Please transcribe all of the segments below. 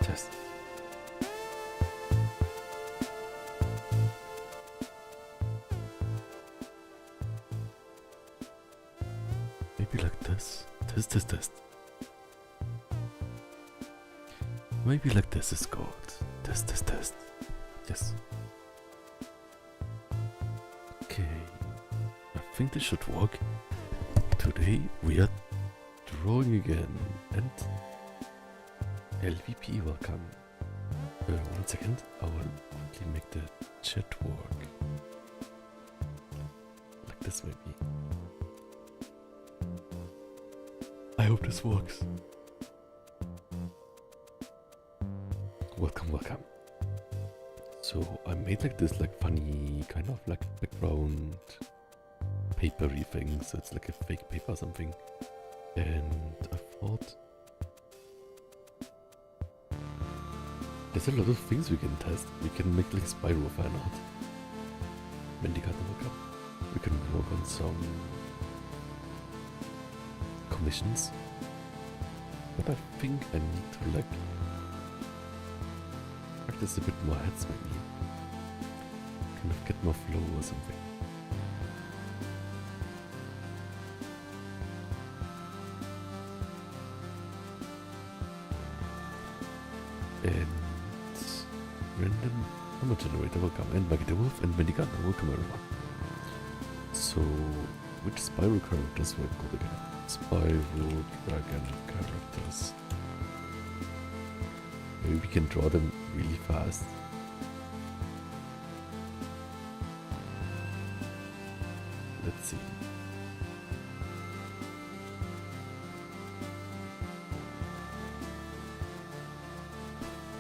test. Maybe like this. Test. Maybe like this is good. Test. Yes. Okay. I think this should work. Today we are drawing again. And LVP, welcome. 1 second. I will quickly make the chat work. Like this maybe. I hope this works. Welcome. So I made like this like funny kind of like background papery thing. So it's like a fake paper or something. And I thought there's a lot of things we can test. We can make like Spyro fan art. Mendicat work up. We can work on some commissions. But I think I need to like practice a bit more heads maybe. Kind of get more flow or something. And random number generator will come, and Maggie the Wolf and Mendicat will come over. So which Spyro characters were good again? Spyro Dragon characters. Maybe we can draw them really fast. Let's see.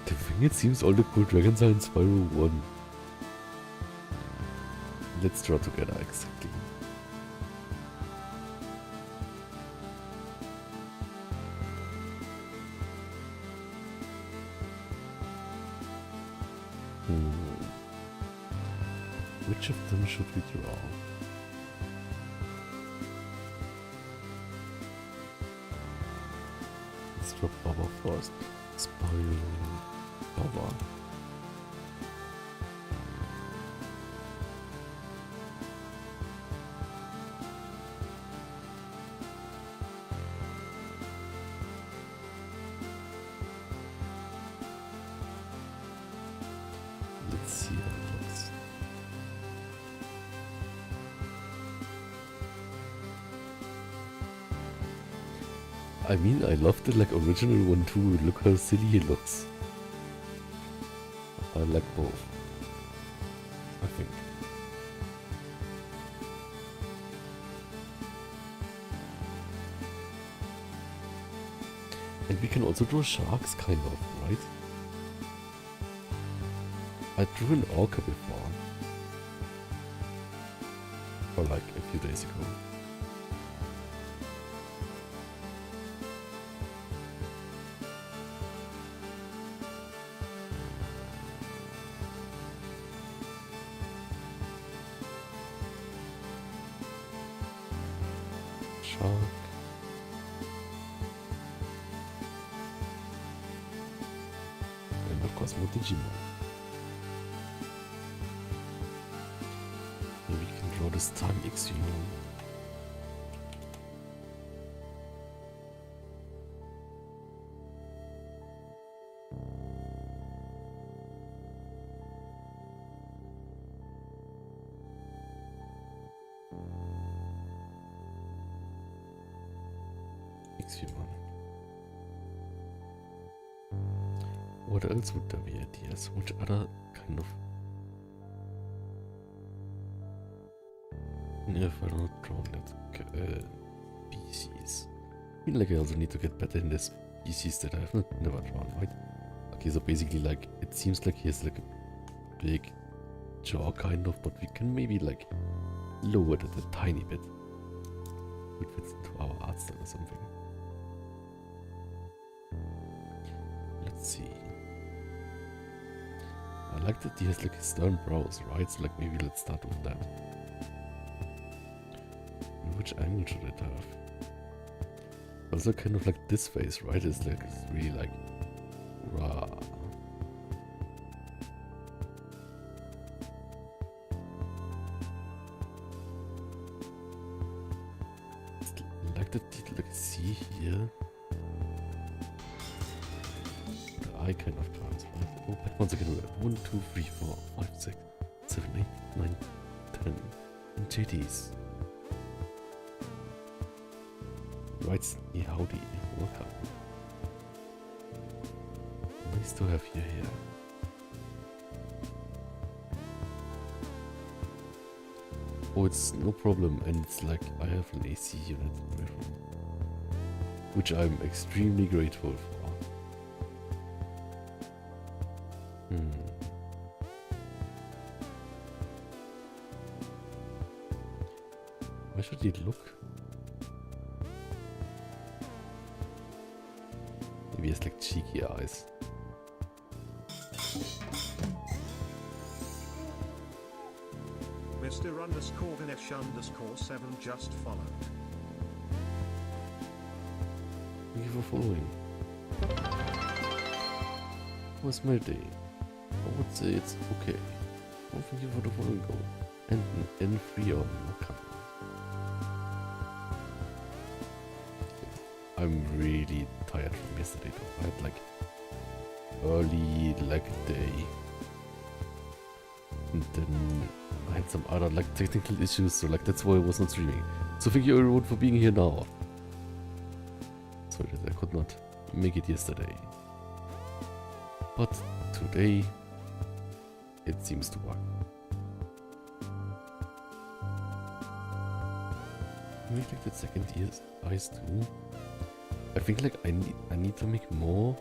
The thing, it seems all the cool dragons are in Spyro 1. Let's draw together exactly. Which of them should we draw? Let's draw Baba first. Spyro Baba. Let's see how it looks. I mean, I love the like original one too. Look how silly he looks. I like both, I think. And we can also draw sharks, kind of, right? I drew an orca before. Or like a few days ago. Shark. And of course more Digimon. Maybe we can draw this time X-Union. What else would there be ideas? Which other kind of... If I don't draw that species. I mean, like I also need to get better in this species that I have never drawn, right? Okay, so basically like, it seems like he has like a big jaw kind of, but we can maybe like lower it a tiny bit. It fits into our art style or something. Let's see. I like that he has like stern brows, right? So like maybe let's start with that. And which angle should it have? Also kind of like this face, right? It's like it's really like Rah. Like the title, like see here. The icon of cards, right? Oh, back once again. 1, 2, 3, 4, 5, 6, 7, 8, 9, 10. And JDs. Right, yeah, howdy. Welcome. Nice to have you here. Oh, it's no problem, and it's like I have an AC unit in my room, which I'm extremely grateful for. Where should he look? Maybe he has like cheeky eyes. Mr_Ganesh_7 just followed. Thank you for following. What's my day? I would say it's okay. Oh, thank you for the following goal. And an N3 on welcome. I'm really tired from yesterday though. I had like early leg day. And then I had some other like technical issues, so like that's why I was not streaming. So thank you everyone for being here now. Sorry that I could not make it yesterday. But today it seems to work. Maybe like the second year's eyes too. I think like I need to make more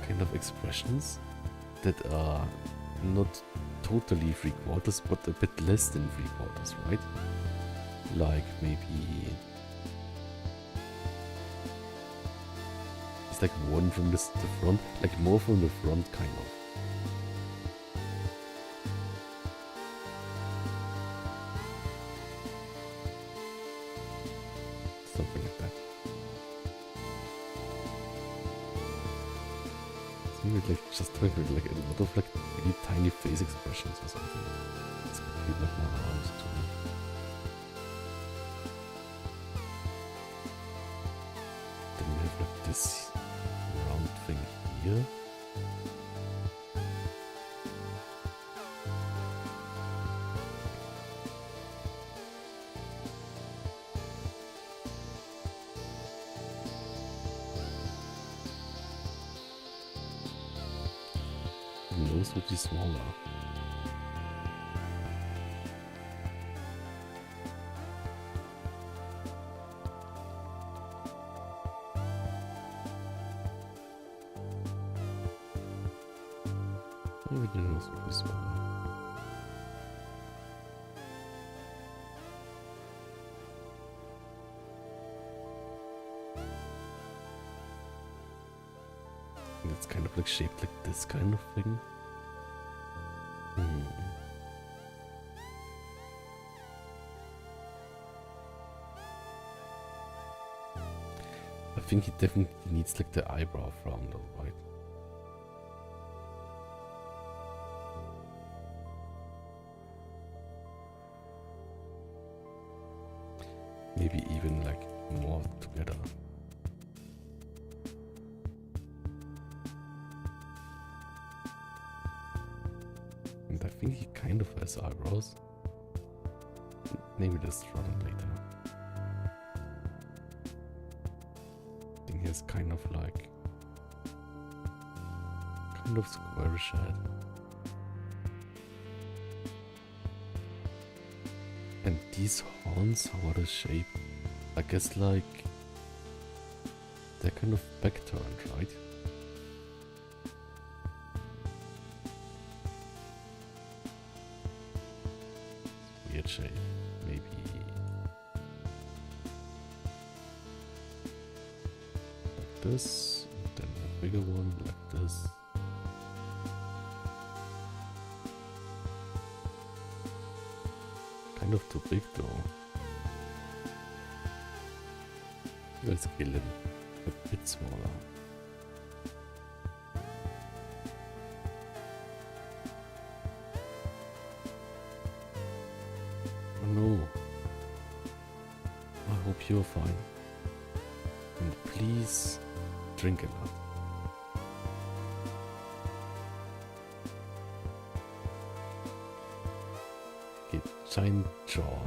kind of expressions that are not totally 3/4, but a bit less than 3/4, right? Like maybe it's like one from the front, like more from the front, kind of. Something like that. Maybe like just like a lot of like really tiny face expressions or something. It's cute like my arms too. Then we have like this round thing here. Nose would be smaller. Maybe the nose would be smaller. And it's kind of like shaped like this kind of thing. I think he definitely needs like the eyebrow frown though, right? Maybe even like more together. And I think he kind of has eyebrows. Maybe that's wrong later. I think he has kind of squarish head. And these horns, how are they shaped? I guess like they're kind of back-turned, right? Weird shape, maybe. Like this, and then a bigger one like this. Kind of too big though. Let's kill him a bit smaller. pure fine. And please drink a lot. Okay, giant jaw.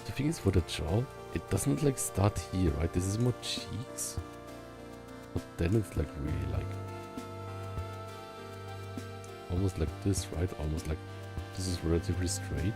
The thing is, for the jaw, it doesn't like start here, right? This is more cheeks. But then it's like really like almost like this, right? Almost like this is relatively straight.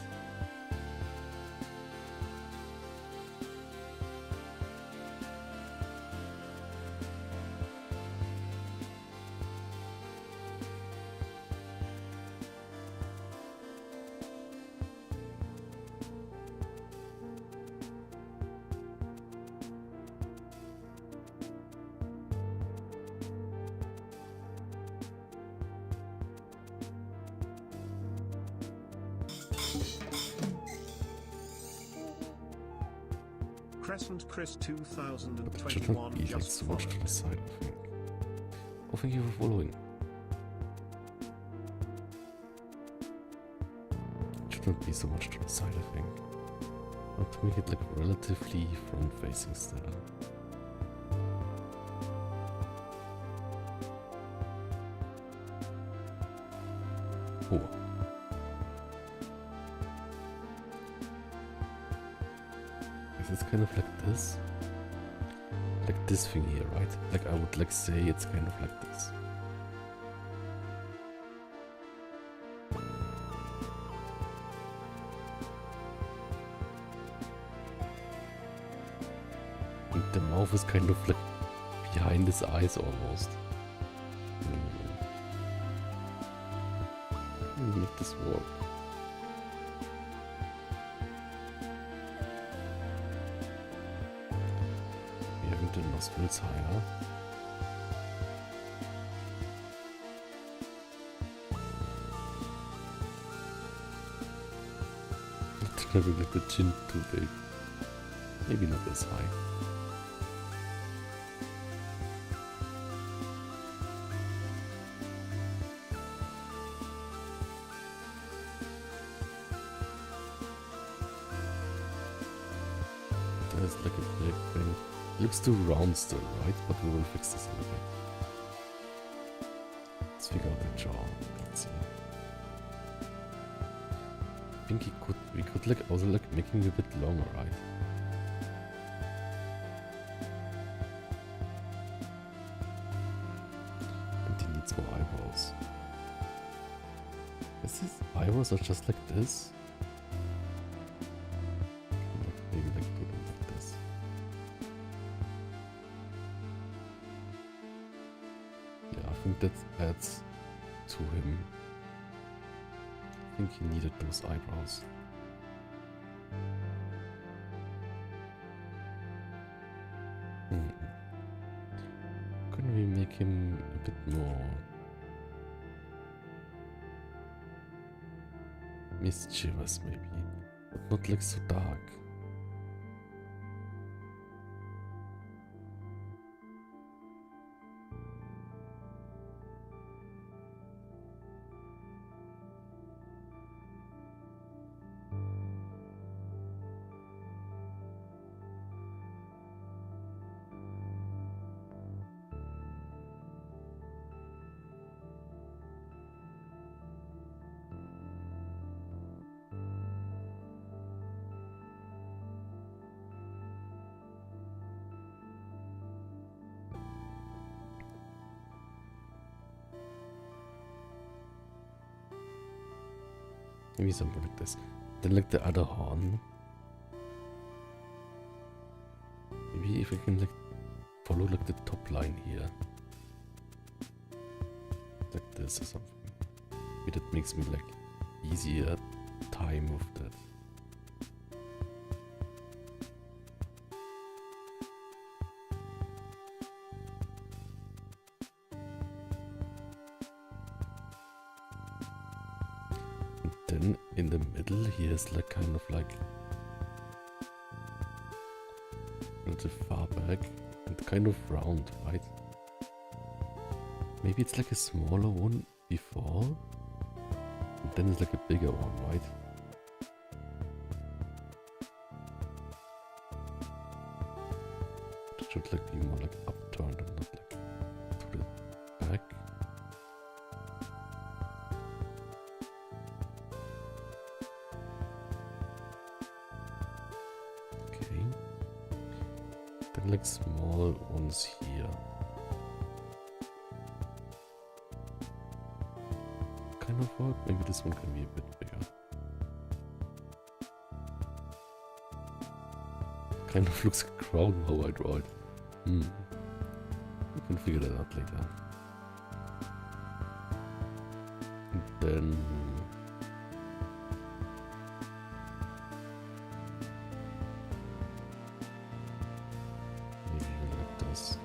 Crescent Chris But it should not 2021 be like just so much to followed. the side, I think. Oh, thank you for following. It should not be so much to the side, I think. I want to make it like relatively front facing still. Oh. Is this kind of like this? Like this thing here, right? Like I would like say it's kind of like this. And the mouth is kind of like behind his eyes almost. Make this work. Wir haben den nostrils higher. Maybe like the chin too big. Maybe not as high. There's like a big thing. Looks too round still, right? But we will fix this in a bit. Let's figure out the jaw. Let's see. I think we could like also like make him a bit longer, right? And he needs more eyebrows. Is his eyebrows are just like this? Maybe like put them like this. Yeah, I think that adds to him. I think he needed those eyebrows. Couldn't we make him a bit more mischievous maybe, but not like so dark? Maybe something like this. Then like the other horn. Maybe if we can like follow like the top line here. Like this or something. Maybe that makes me like easier time with that. Then in the middle here is like kind of like the far back and kind of round, right? Maybe it's like a smaller one before and then it's like a bigger one, right? should like be more like upturned and not like to the back. Okay. Then like small ones here. Kind of work. Maybe this one can be a bit bigger. Kind of looks like a crown how I draw it. We can figure that out later. And then maybe like this.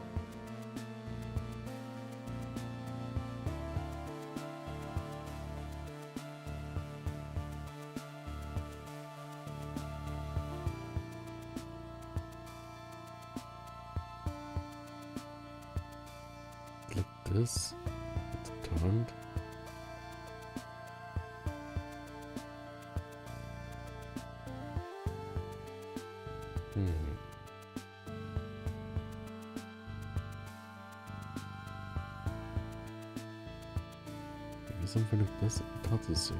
This, it's turned. Maybe something like this, it's hard to say.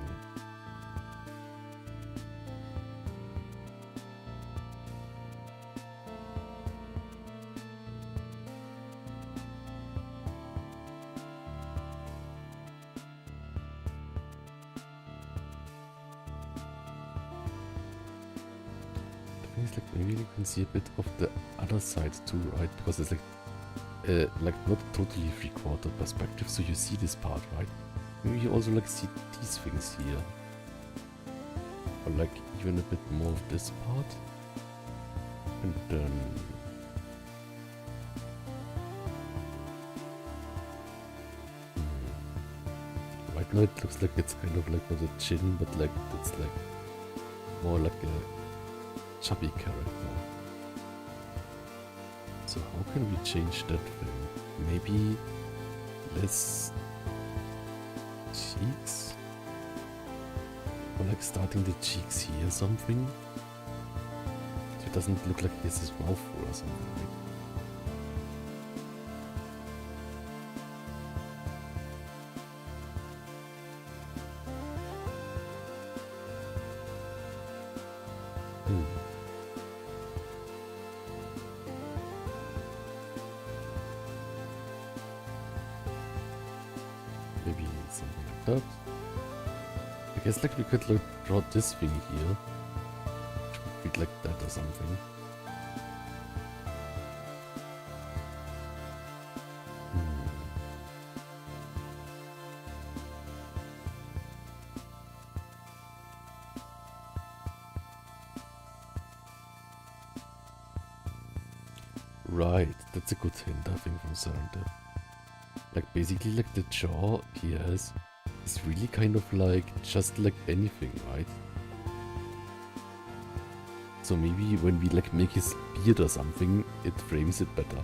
It's like maybe you can see a bit of the other side too, right? Because it's like not totally 3/4 perspective, so you see this part, right? Maybe you also like see these things here, or like even a bit more of this part, and then right now it looks like it's kind of like not a chin, but like it's like more like a chubby character. So how can we change that thing? Maybe less cheeks? Or like starting the cheeks here or something? So it doesn't look like he has his mouth full or something. Maybe something like that. I guess like we could draw this thing here. Which would be like that or something. Right, that's a good hint, I think, from Serendip. Like basically like the jaw he has is really kind of like just like anything, right? So maybe when we like make his beard or something, it frames it better.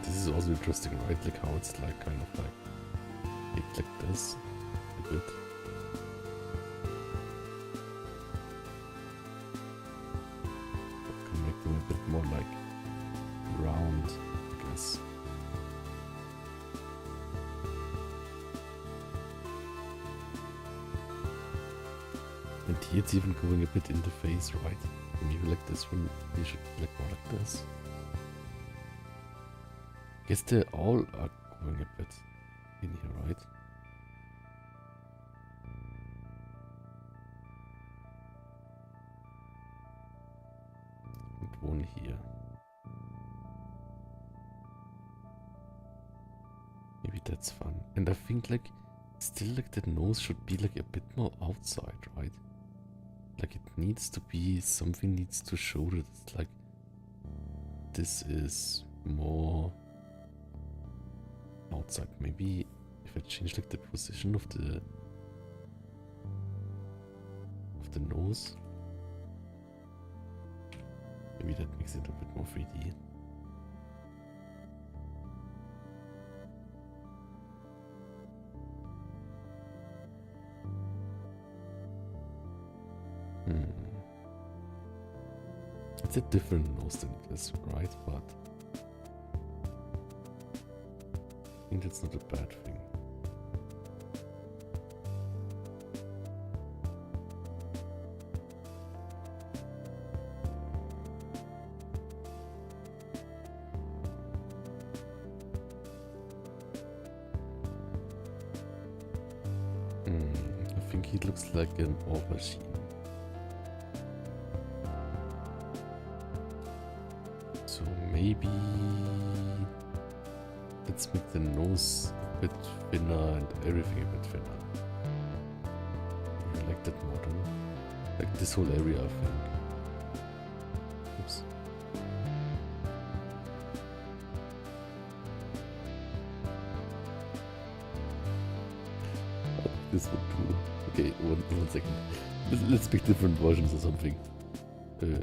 This is also interesting, right? Like how it's like kind of like this a bit. Can make them a bit more like round, I guess. And here it's even going a bit in the face, right? Maybe like this one, you should be like more like this. Guess they all are going a bit in here, right? And one here. Maybe that's fun. And I think like still like the nose should be like a bit more outside, right? Like it needs to be, something needs to show that it's like this is more outside. Maybe if I change like the position of the nose, Maybe that makes it a bit more 3D. It's a different nose than this, right? But I think that's not a bad thing. I think he looks like an aubergine. So maybe let's make the nose a bit thinner and everything a bit thinner. I like that model. Like this whole area, I think. Oops. This would do. Okay, one second. Let's pick different versions or something. Hello?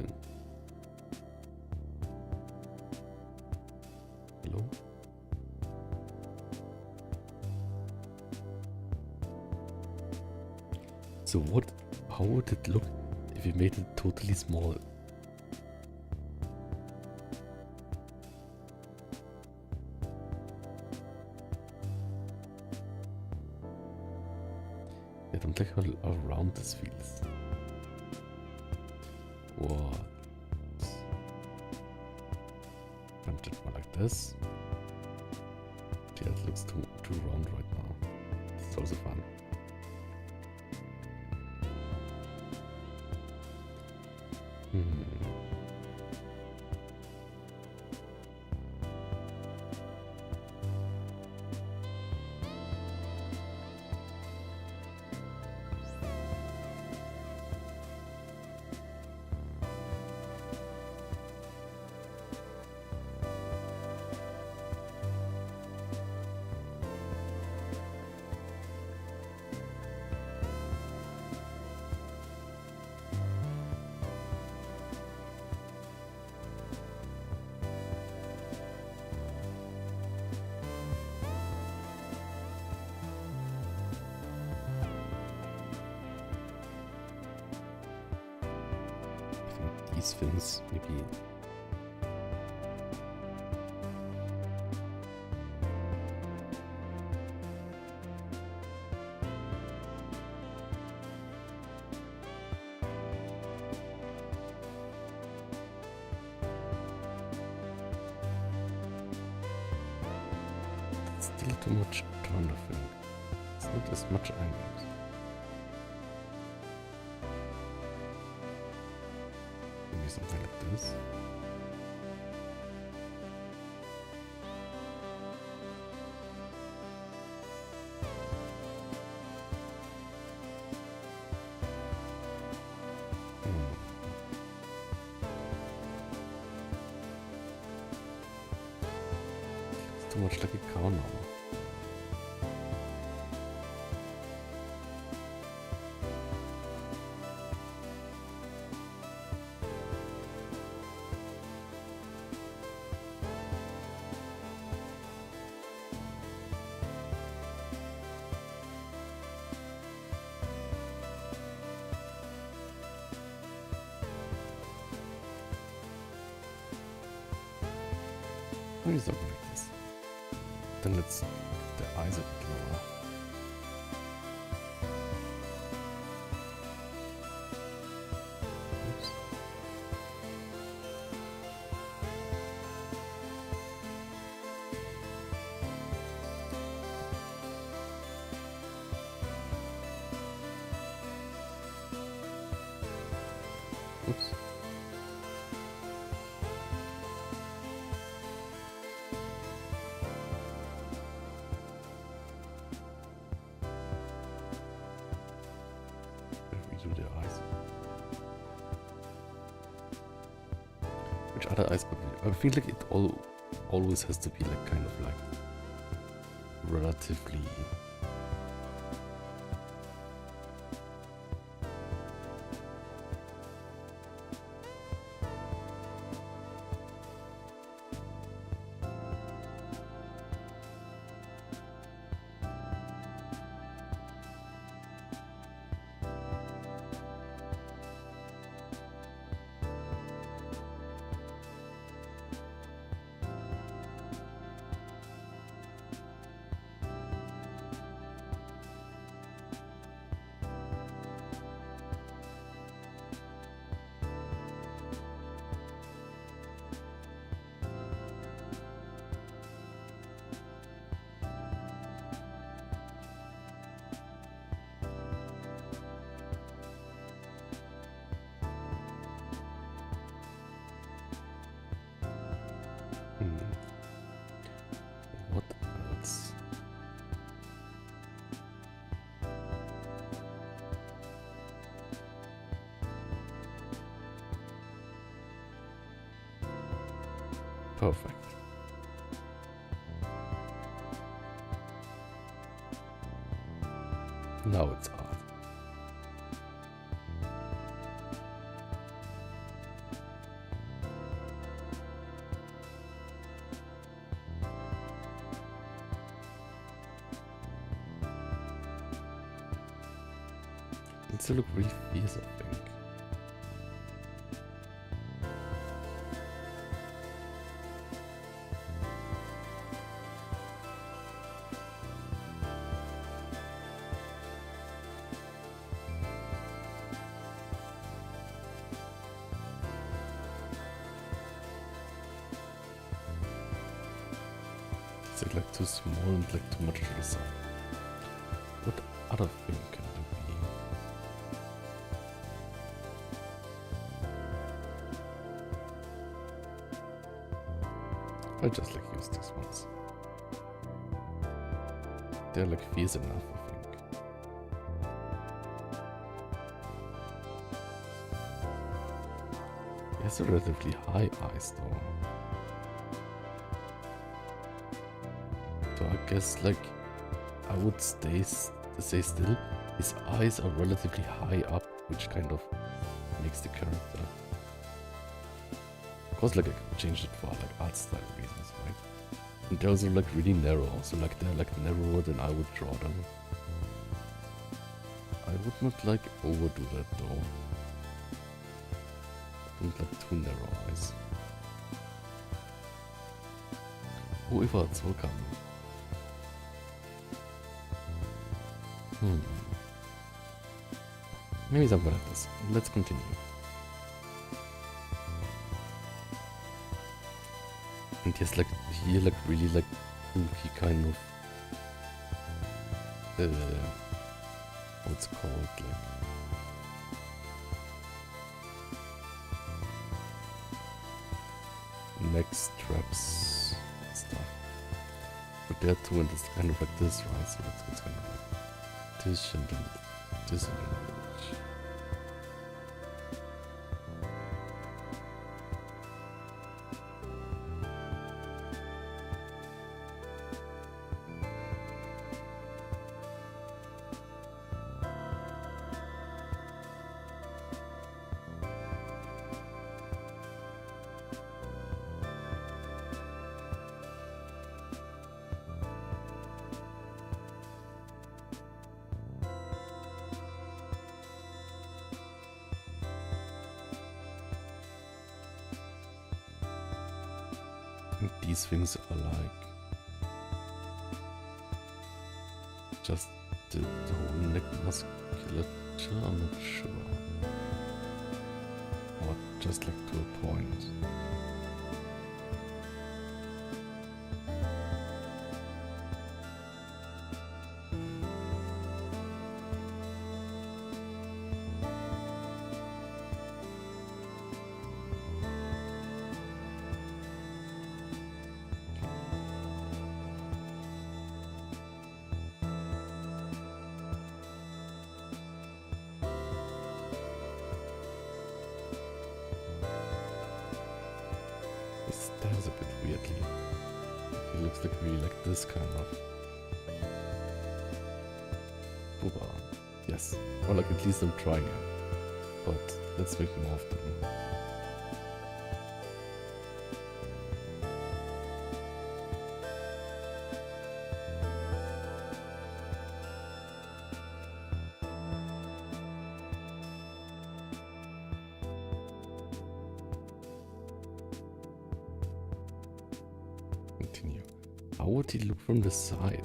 So how would it look if we made it totally small? I don't like how round this feels. What? Punch it more like this. Yeah, it looks too round right now. It's also fun. These fins, maybe. It's still too much turn, I think. It's not as much angles. Something like this. It's too much like a cow now. Maybe something like this. Then let's get the eyes a bit lower. Oops. Oops. Do the eyes. Which other eyes could be? I feel like it always has to be like kind of like relatively Perfect. Now it's art. It still look really fierce, I think. Is it like too small and like too much to the side? What other thing can it be? I just like use these ones. They're like fierce enough, I think. He has a relatively high eyes though. So I guess like I would say still his eyes are relatively high up, which kind of makes the character. Of course, like I could change it for like art style reasons, right? And they're also like really narrow, so like they're like narrower than I would draw them. I would not like overdo that though. I don't like too narrow eyes. Oh, if it's welcome. Maybe something like this. Let's continue. And yes, like here, like really like spooky kind of what's it called, like neck straps and stuff. But there too, and it's kind of like this, right? So it's kind of like this and then this and then which. These things are like just the whole neck musculature, I'm not sure. Or just like to a point. His style's a bit weirdly. He looks like really like this kind of. Booba. Yes. Or like at least I'm trying it. But let's make more of them. Continue. How would he look from the side?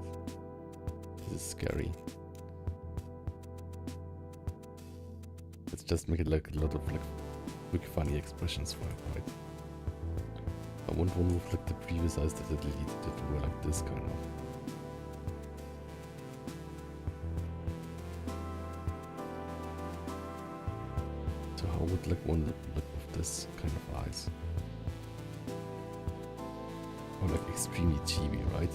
This is scary. Let's just make it like a lot of like quick funny expressions for him, right? I won't remove like the previous eyes that I deleted that were like this kind of. So how would like one look with this kind of eyes? Or like extremely chibi, right?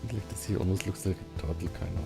And like this here almost looks like a turtle kind of.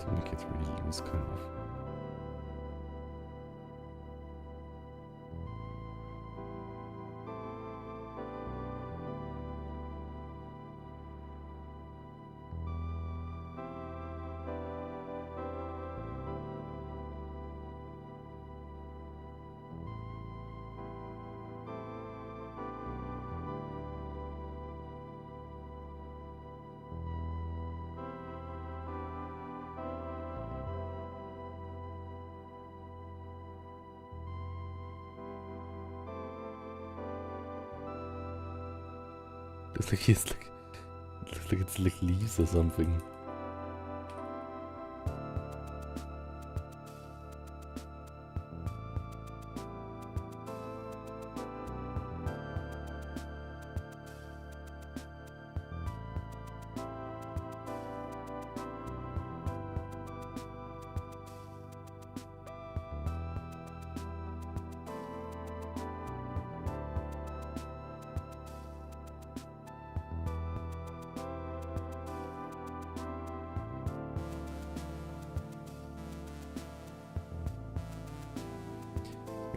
to make it really loose, kind of. Looks like he's like, it looks like it's like leaves or something.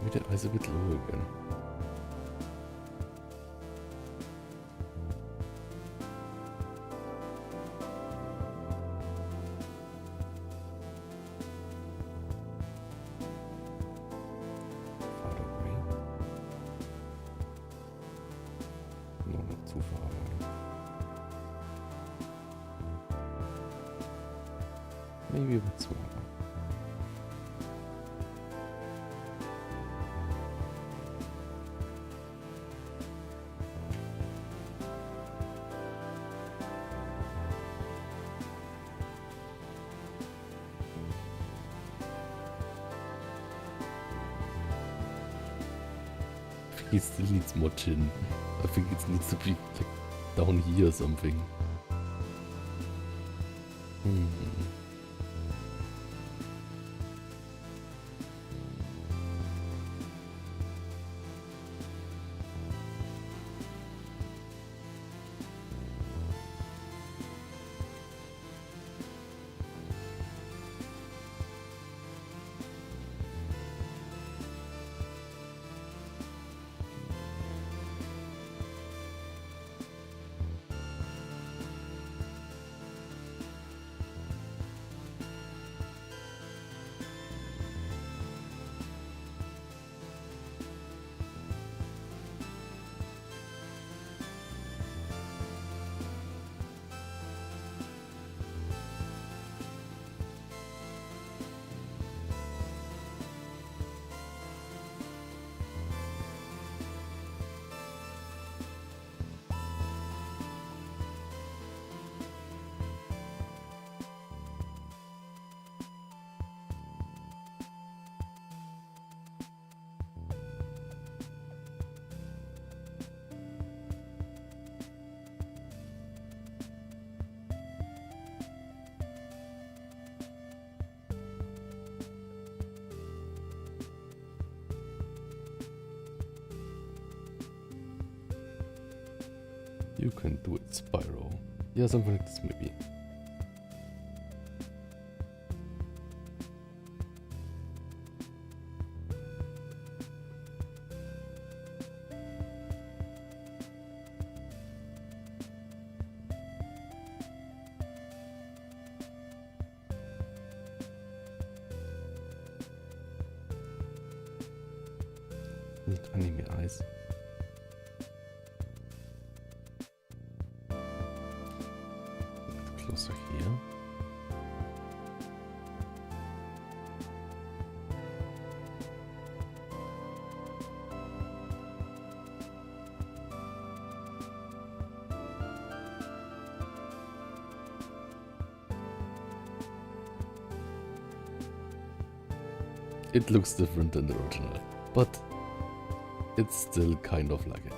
Maybe the eyes a bit low again. Far away. No, not too far away. Maybe a bit smaller. He still needs more chin. I think it needs to be like down here or something. You can do it, Spyro. Yeah, something like this maybe. Need anime eyes. Closer here. It looks different than the original, but it's still kind of like it.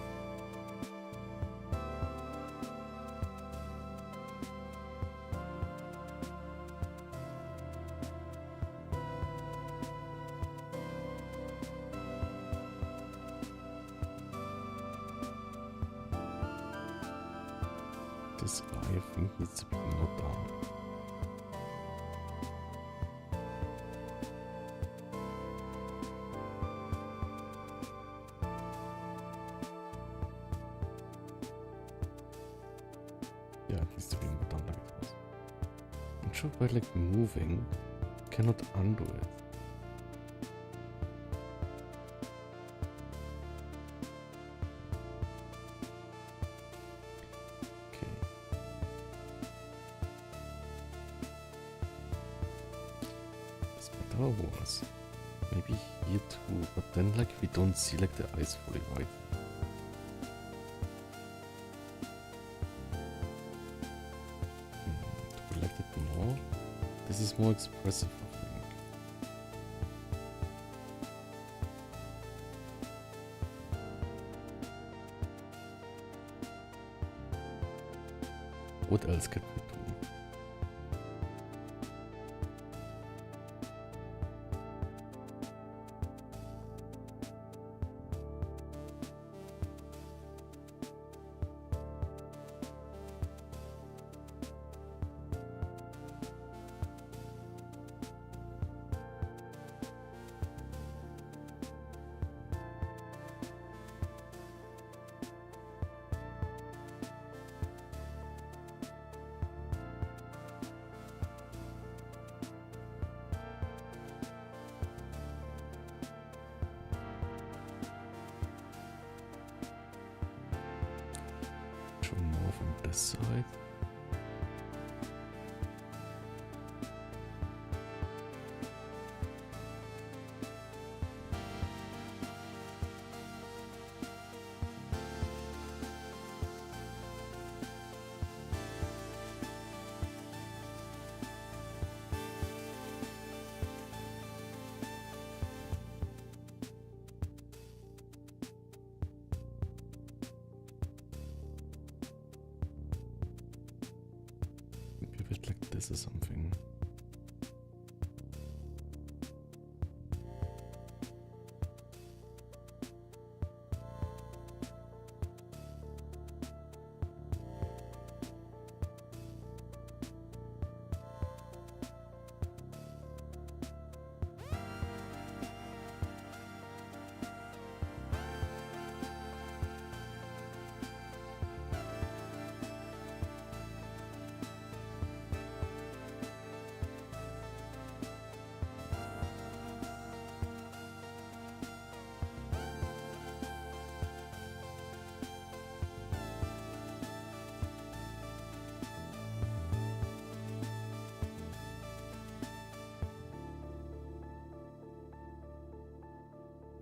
This eye, I think, needs to be more down. Yeah, it needs to be more done like it was. I'm sure by like moving, cannot undo it. Okay. This better was maybe here too, but then like we don't see like the eyes fully, right? Do we like it more? This is more expressive, I think. What else could we do? Show more from this side. Maybe a bit like this or something.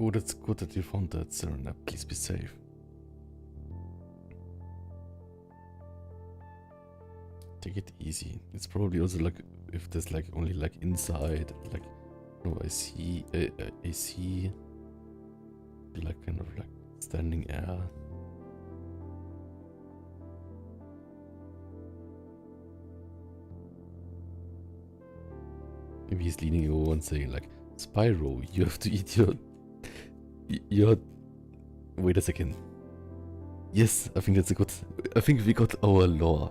Oh, that's good that you found that, Serena. Please be safe. Take it easy. It's probably also like if there's like only like inside, like no, I see like kind of like standing air. Maybe he's leaning over and saying like, Spyro, you have to eat your... Wait a second. Yes, I think that's a good... I think we got our lore.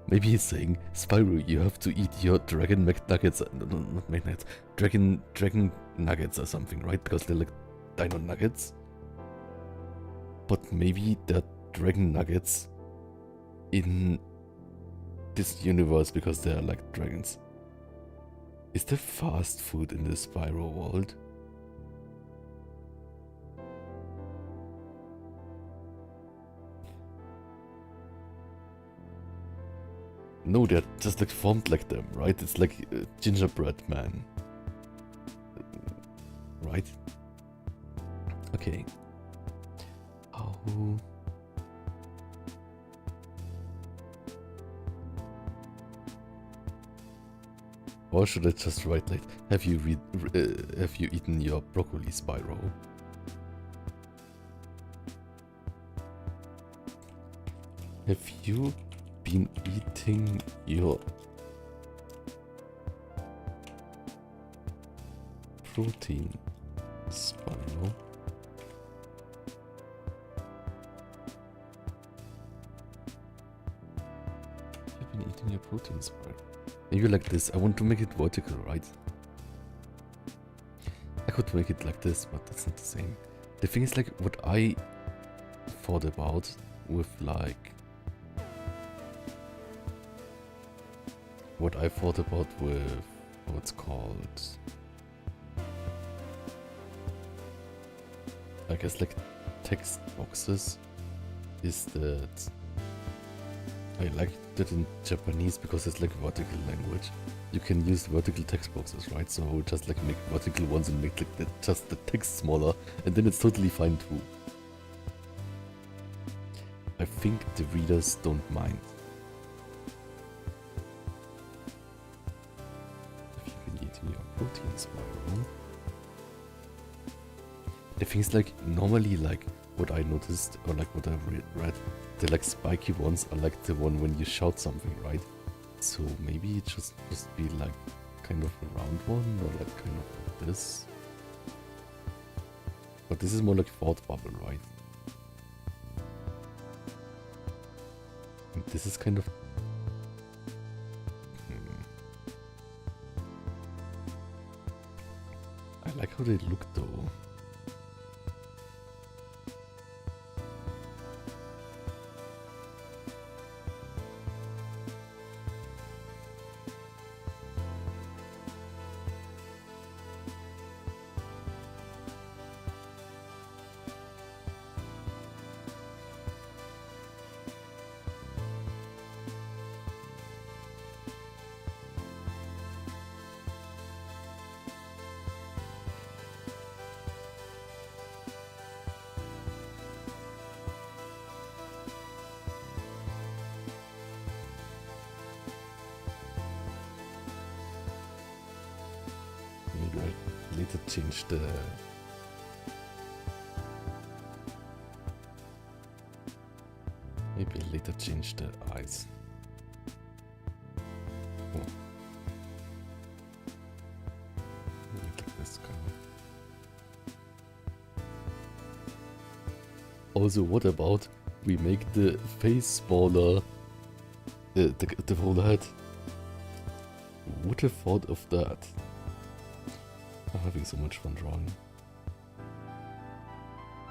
Maybe he's saying, Spyro, you have to eat your dragon McNuggets. No, not McNuggets. Dragon nuggets or something, right? Because they're like dino nuggets. But maybe they're dragon nuggets in this universe because they're like dragons. Is there fast food in the Spyro world? No, they're just like formed like them, right? It's like gingerbread man. Right? Okay. How... Or should I just write like, have you eaten your broccoli, Spyro? Have you been eating your protein, Spyro? You've been eating your protein, Spyro. Maybe like this. I want to make it vertical, right? I could make it like this, but that's not the same. The thing is like what I thought about with like what I thought about with what's called, I guess like text boxes, is that I like that in Japanese because it's like vertical language. You can use vertical text boxes, right? So just like make vertical ones and make like just the text smaller, and then it's totally fine too. I think the readers don't mind. If you've been eating your proteins while you're home. The thing is, like, normally, like, what I noticed, or like what I read, the like spiky ones are like the one when you shout something, right? So maybe it just be like kind of a round one, or like kind of like this. But this is more like thought bubble, right? And this is kind of... I like how they look though. Maybe I later change the... Maybe I later change the eyes. Oh. Make like this kind of. Also, what about we make the face smaller? The whole head. Would have thought of that. I'm having so much fun drawing.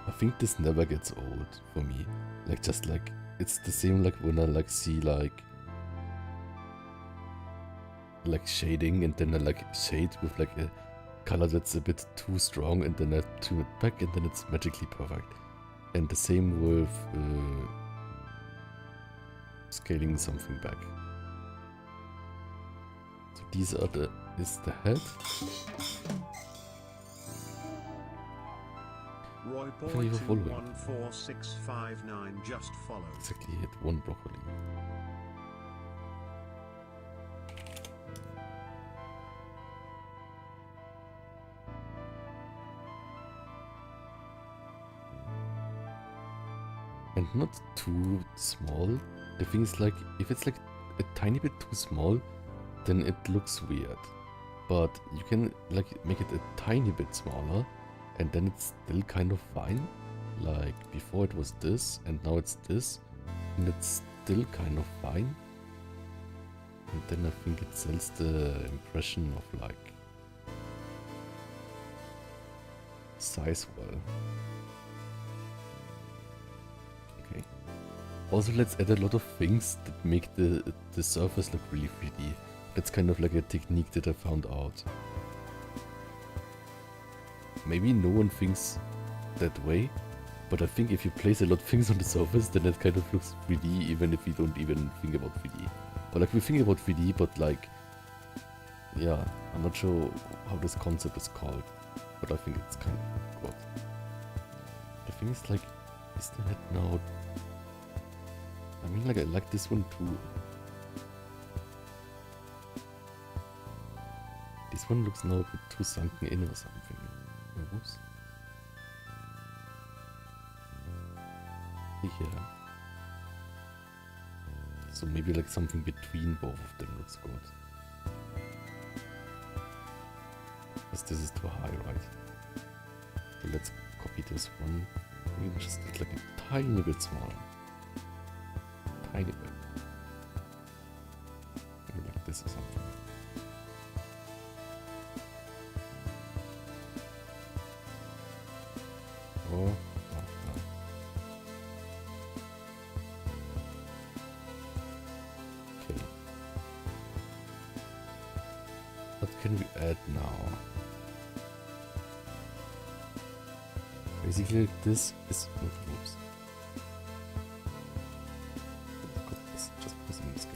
I think this never gets old for me. Like, just like, it's the same like when I like see like shading, and then I like shade with like a color that's a bit too strong, and then I tune it back, and then it's magically perfect. And the same with scaling something back. So these are is the head. Roy Boy 214659 just followed. Exactly, hit one broccoli. And not too small. The thing is, like, if it's like a tiny bit too small, then it looks weird. But you can like make it a tiny bit smaller, and then it's still kind of fine. Like before it was this, and now it's this, and it's still kind of fine. And then I think it sells the impression of like size well. Okay. Also, let's add a lot of things that make the surface look really 3D. That's kind of like a technique that I found out. Maybe no one thinks that way, but I think if you place a lot of things on the surface, then it kind of looks 3D, even if you don't even think about 3D. But like we think about 3D, but like, yeah, I'm not sure how this concept is called, but I think it's kind of good. The thing is, like, is the head now? I mean, like, I like this one too. This one looks now a bit too sunken in or something. Oops. Yeah. So maybe like something between both of them looks good. Because this is too high, right? So let's copy this one. Maybe just like a tiny bit smaller. Tiny bit. Maybe like this or something. Oh, no. Okay. What can we add now? Basically, this is. Oops. This just missing this guy.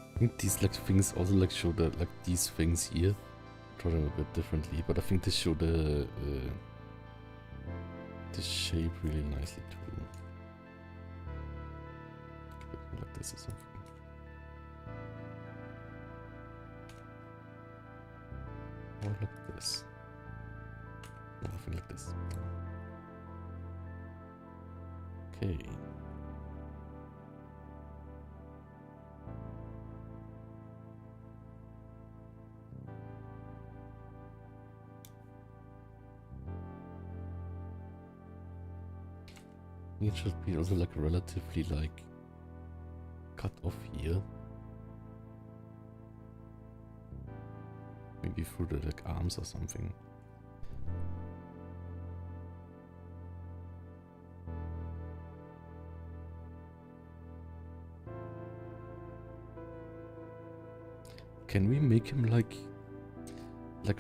I think these like things also like show the like these things here. Draw them a bit differently, but I think they show the shape really nicely too. Like this or something. Or like this. No, I think like this. Okay. It should be also like relatively like cut off here. Maybe through the like arms or something. Can we make him like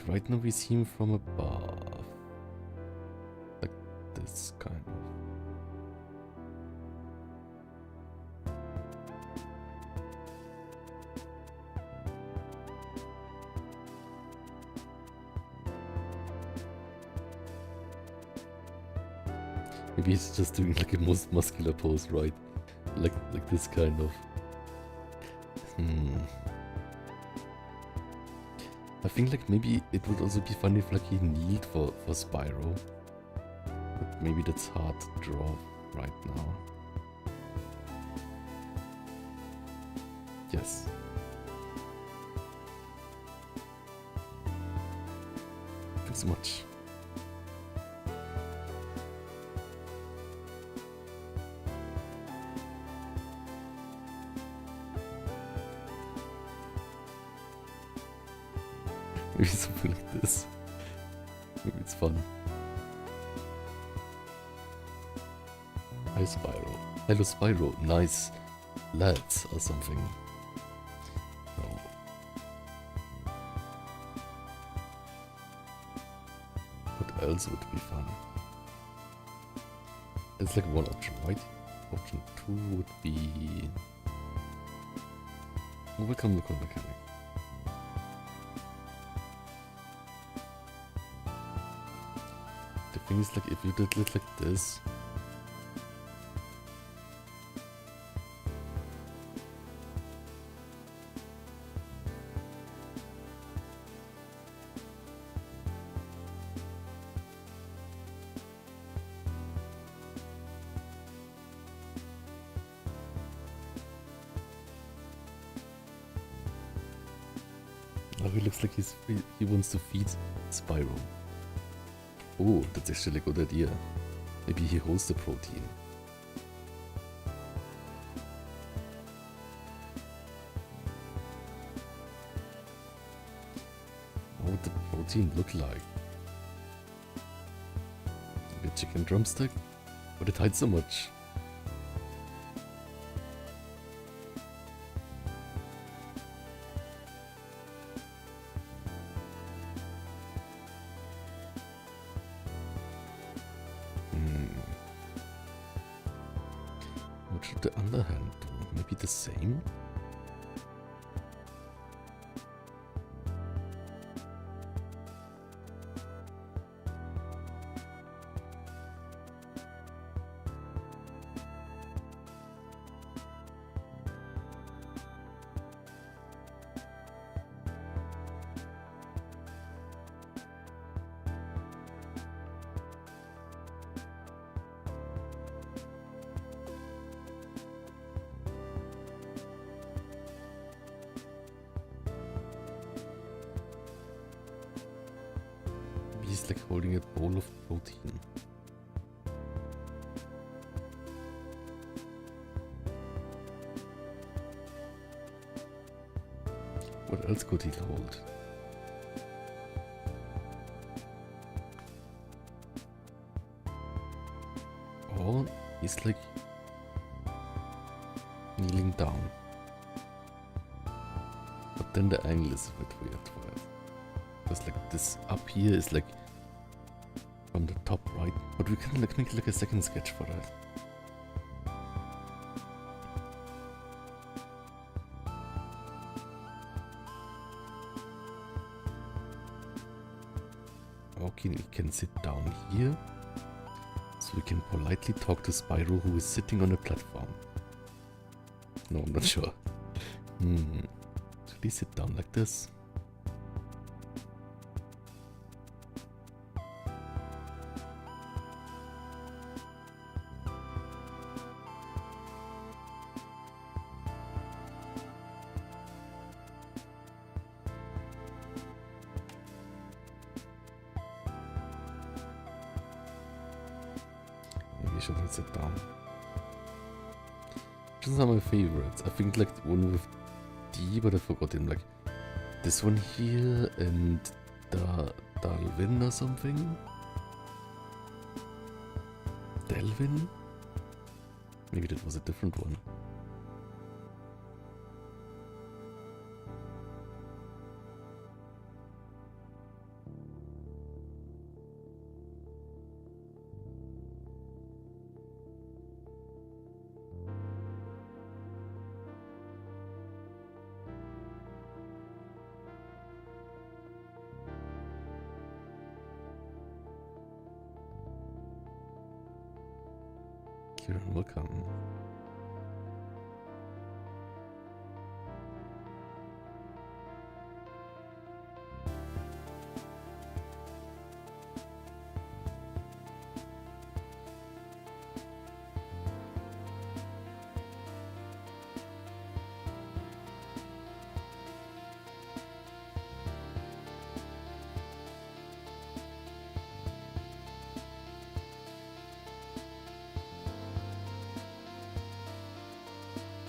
right now we see him from above? Like this kind of. Maybe he's just doing like a most muscular pose, right? Like this kind of. I think like maybe it would also be fun if like he kneeled for Spyro. But maybe that's hard to draw right now. Yes. Thanks so much. Maybe something like this. Maybe it's fun. Hi Spyro. Hello Spyro. Nice lads or something. No. What else would be fun? It's like one option, right? Option 2 would be... Welcome look on mechanic. The thing is like if you did it like this, oh, he looks like he wants to feed Spyro. Oh, that's actually a good idea. Maybe he holds the protein. What would the protein look like? Maybe a chicken drumstick? Would it hide so much? What should the underhand do? Maybe the same? he's like holding a bowl of protein. What else could he hold? Oh, he's like kneeling down. But then the angle is a bit weird for it. Because like this up here is like from the top right. But we can like make like a second sketch for that. Okay, we can sit down here. So we can politely talk to Spyro, who is sitting on a platform. No, I'm not sure. Should he sit down like this? Maybe he shouldn't sit down. These are my favorites. I think like the one with D, but I forgot him. Like this one here and Dalvin or something. Delvin? Maybe that was a different one. Kieran, welcome.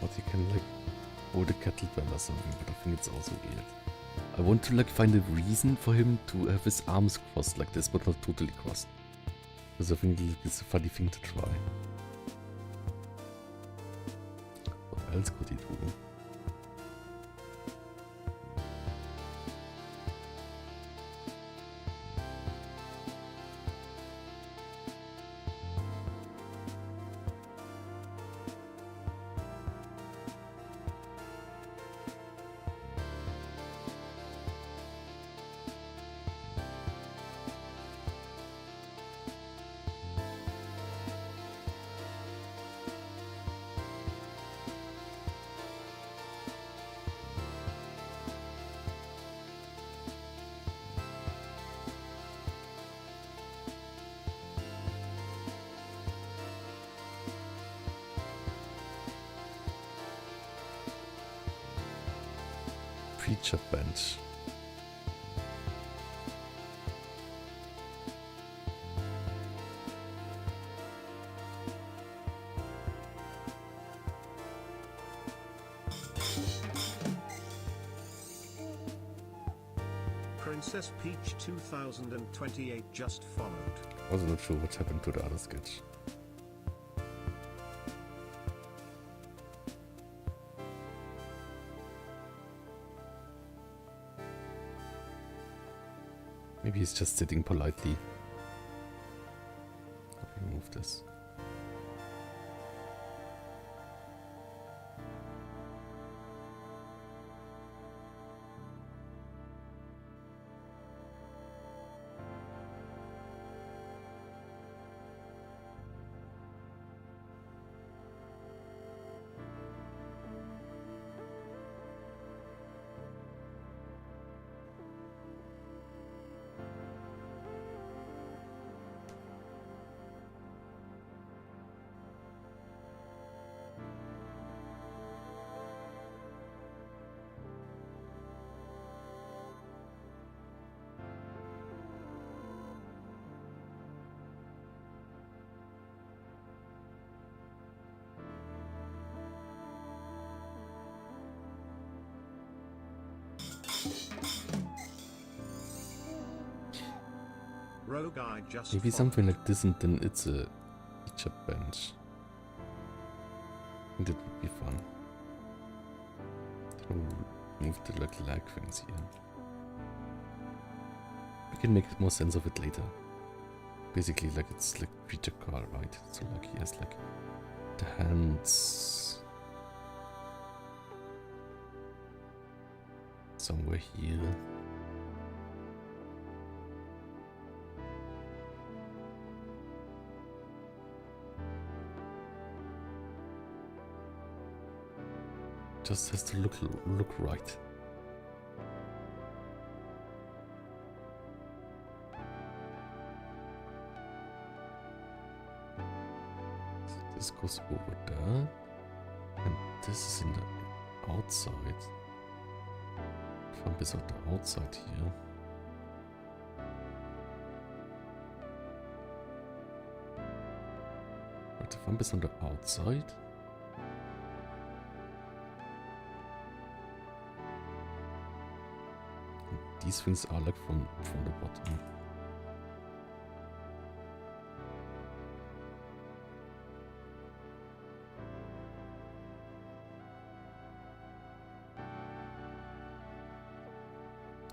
But you can like hold a kettlebell or something, but I think it's also weird. I want to like find a reason for him to have his arms crossed like this, but not totally crossed. Because I think it's a funny thing to try. What else could he do? Preacher bench. Princess Peach 2028 just followed. I was not sure what happened to the other sketch. Maybe he's just sitting politely. Let me remove this. Rogue Eye just Maybe followed. something like this, and then it's a feature bench. I think that would be fun. Then we'll move the like lag things here. We can make more sense of it later. Basically, like it's like feature car, right? So like he has like the hands somewhere here. Just has to look right. This goes over there, and this is in the outside. Thumb is on the outside here. Right, the thumb is on the outside. These things are like from the bottom.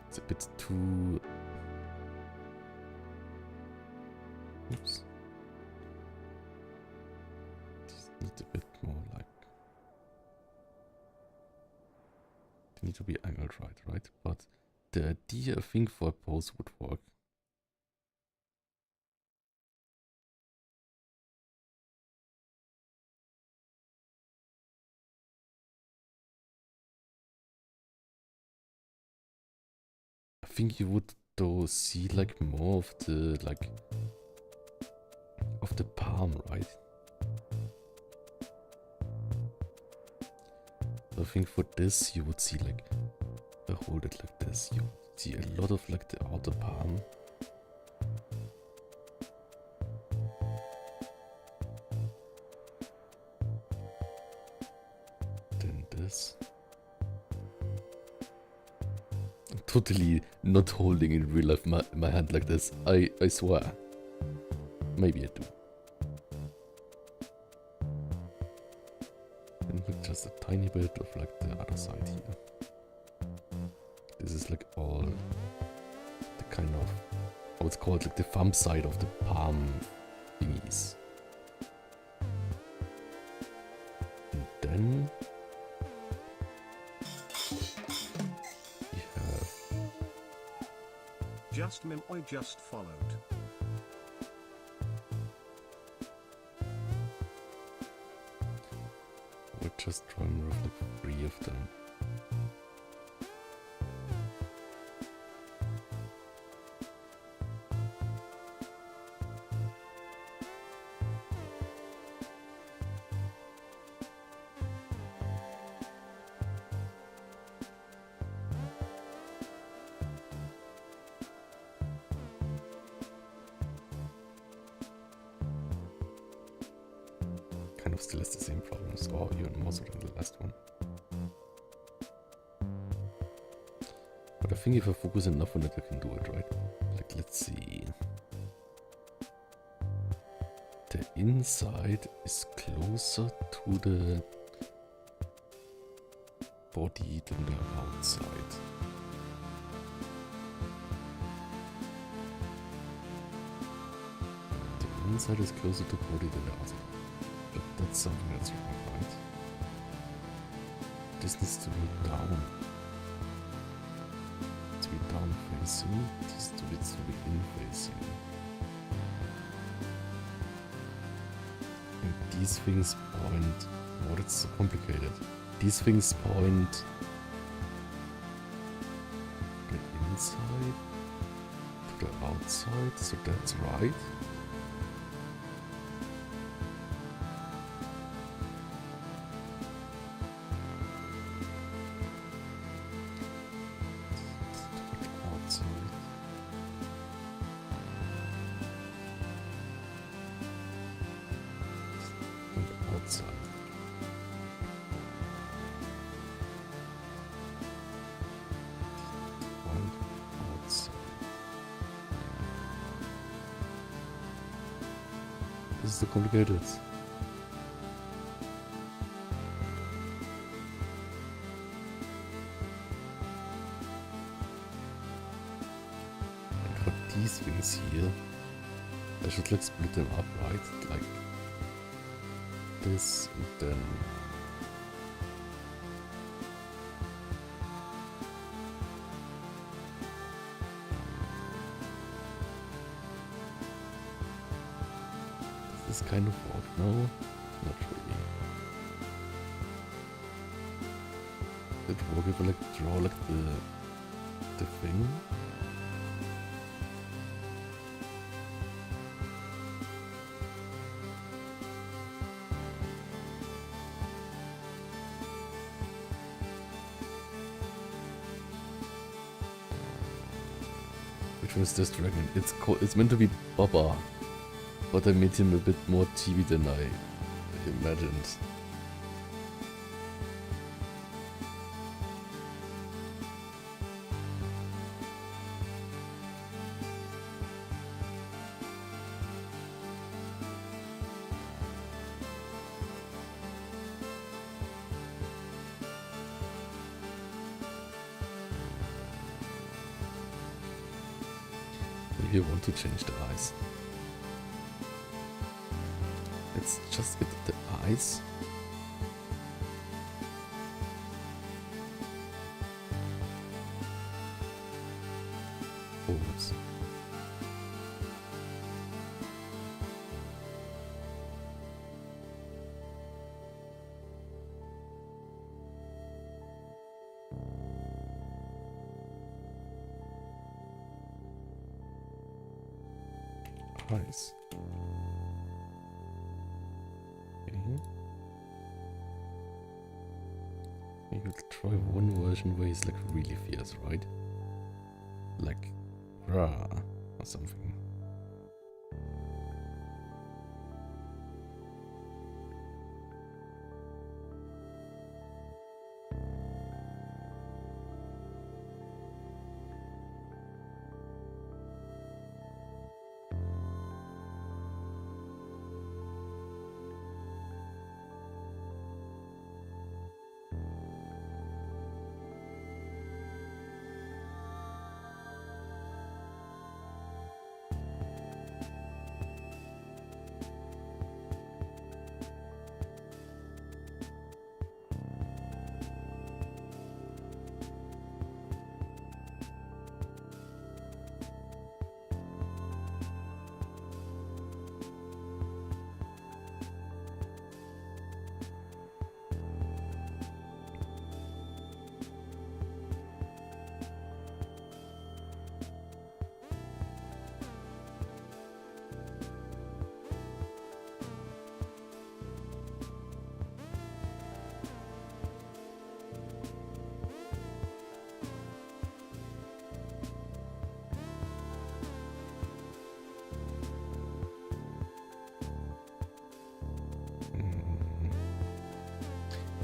It's a bit too... Oops. These need a bit more like... They need to be angled right? But the idea, I think, for a pose would work. I think you would though see like more of the palm, right? I think for this you would see like, if I hold it like this, you would see a lot of like the outer palm. Then this. I'm totally not holding in real life my hand like this. I swear. Maybe I do. And look, just a tiny bit of like the other side here. This is like all the kind of, I would call it like the thumb side of the palm thingies. And then we have Just Mimoy just followed. we're just trying roughly 3 of them. Kind of still has the same problems, or even more so than the last one. But I think if I focus enough on it, I can do it, right? Like, let's see. The inside is closer to the body than the outside. The inside is closer to the body than the outside. But that's something that's wrong, right? This needs to be down. To be down facing. This needs to be in facing. And these things point... Oh, that's so complicated. These things point... to the inside. To the outside. So that's right. This is so complicated. And for these things here, I should like split them up, right? Like this and then does this kind of work? No, not really. Did it work if I like draw like the thing? Which one is this dragon? It's meant to be Baba, but I made him a bit more chibi than I imagined. Maybe I want to change the eyes. Let's just get the eyes. Oh, whoops. Eyes. Okay. Maybe we'll try one version where he's like really fierce, right? Like rah or something.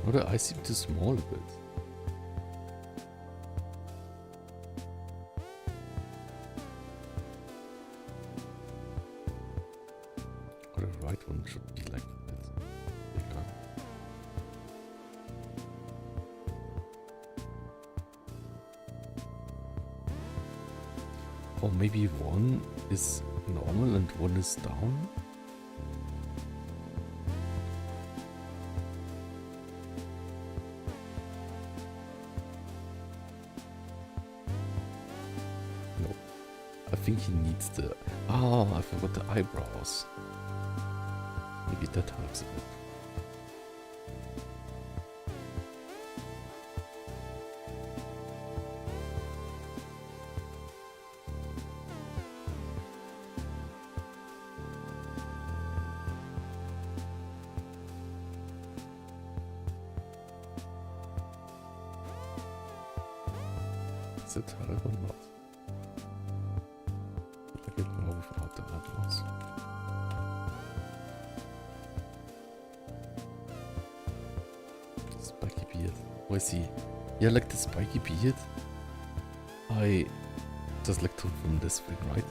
Or the eyes seem too small a bit. Or the right one should be like a bit bigger. Or maybe one is normal and one is down. I think he needs the... Oh, I forgot the eyebrows. Maybe that helps a bit. Is it help or not? I get more without the eyebrows. Spiky beard. Oh, I see. Yeah, like the spiky beard. I just like took from this thing, right?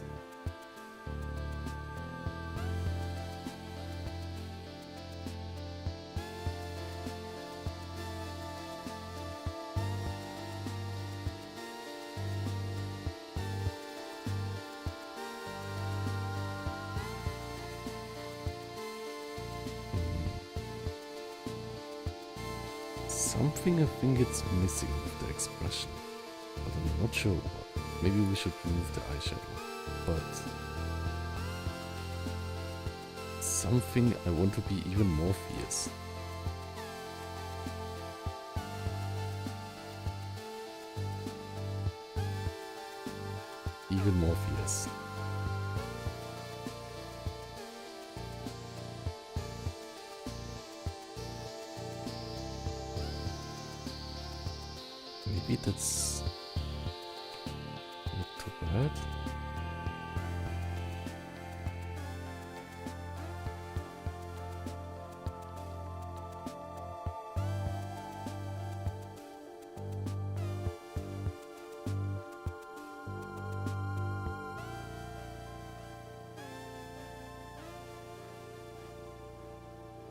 something I think it's missing with the expression, but I'm not sure what. Maybe we should remove the eyeshadow, but something I want to be even more fierce. Even more fierce. Maybe that's not too bad.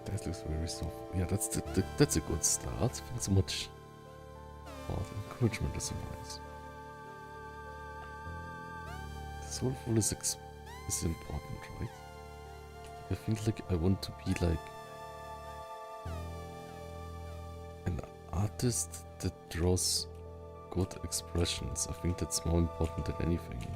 That looks very soft. Yeah, that's a good start. Thanks so much. Oh, the encouragement is so nice. Soulful is important, right? I think like I want to be like an artist that draws good expressions. I think that's more important than anything.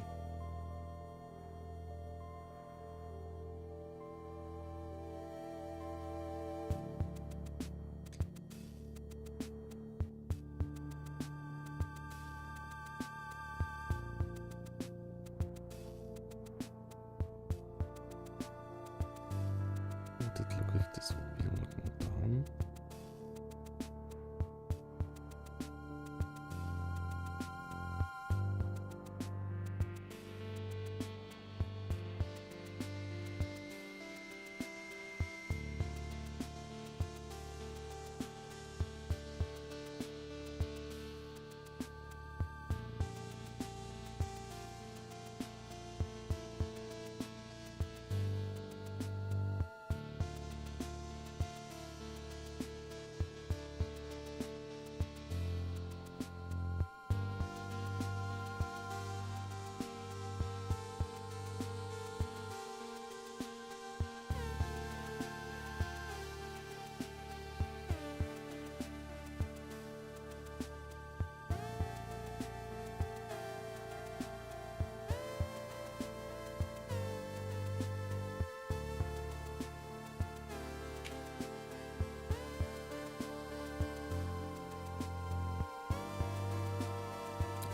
Look if this would be more done.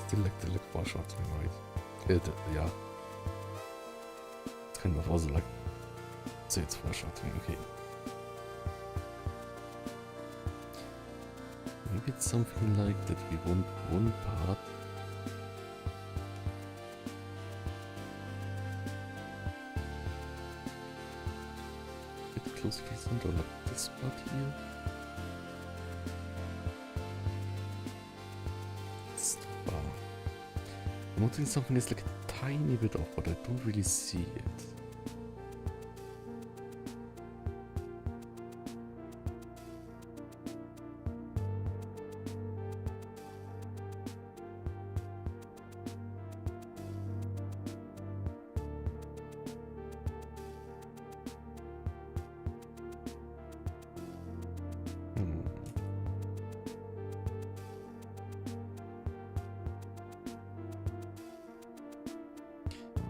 Still like the foreshadowing, right? Yeah. It's kind of also like, say it's foreshadowing, okay. Maybe it's something like that we want one part a bit closer to the center, like this part here. I'm noticing something is like a tiny bit off, but I don't really see it.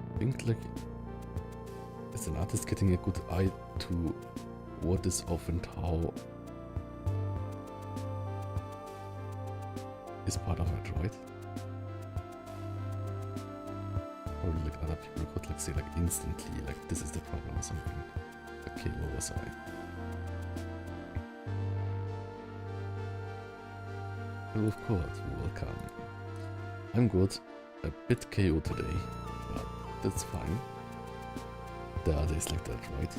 I think like as an artist getting a good eye to what is off and how is part of it, right? Or like other people could like say like instantly like this is the problem or something. Okay, what was I? Well, of course, welcome. I'm good. A bit KO today. That's fine. There are days like that, right?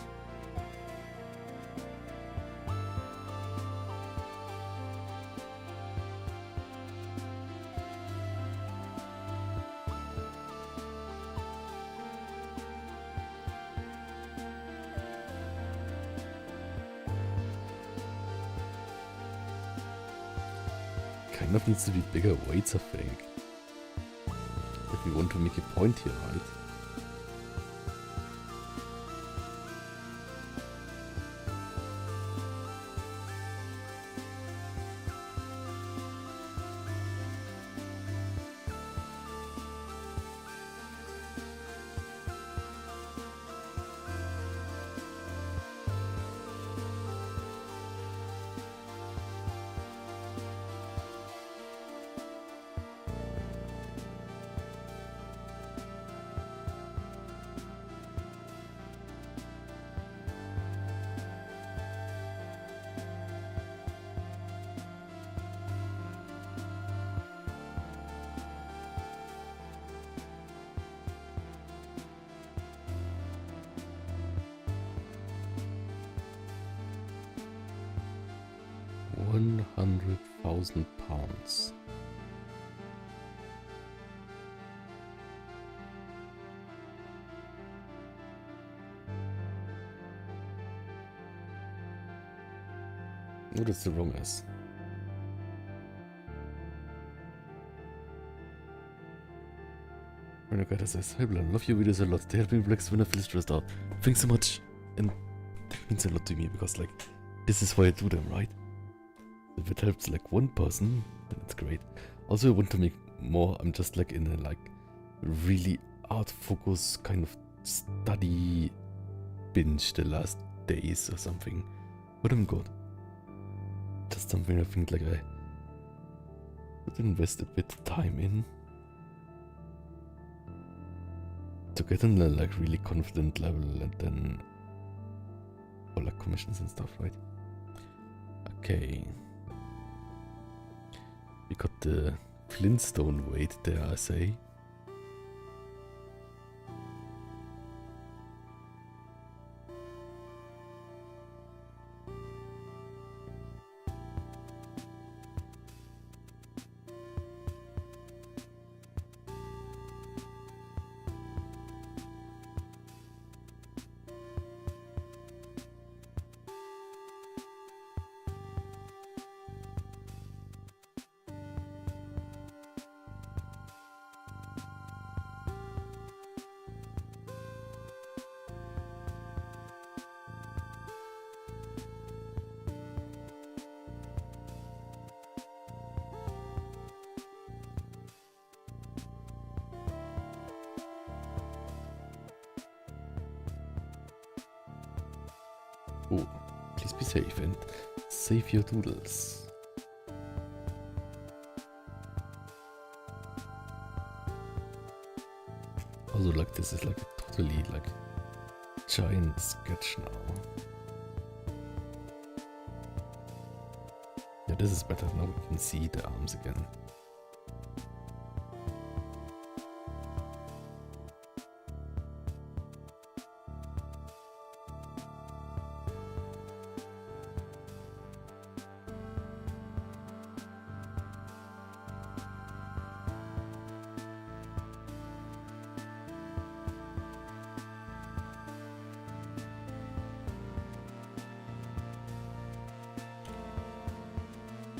Kind of needs to be bigger weights, I think. If we want to make a point here, right? 100,000 pounds. Oh, that's the wrong S. Oh my god, das heißt, I love your videos a lot. They help me relax when I feel stressed out. Thanks so much. And that means a lot to me because, like, this is why I do them, right? If it helps, like, one person, then it's great. Also, I want to make more. I'm just, like, in a, like, really art focus kind of study binge the last days or something. But I'm good. Just something I think, like, I could invest a bit of time in. To get on a like really confident level and then for like commissions and stuff, right? Okay. We got the Flintstone weight there, I say. Oh, please be safe and save your doodles. Also, like, this is like a totally like giant sketch now. Yeah, this is better. Now we can see the arms again.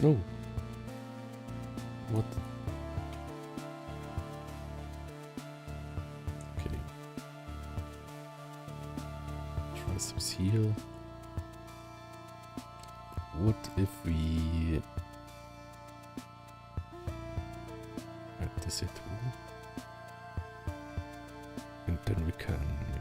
No. What? Okay. Triceps here. What if we add this here too? And then we can maybe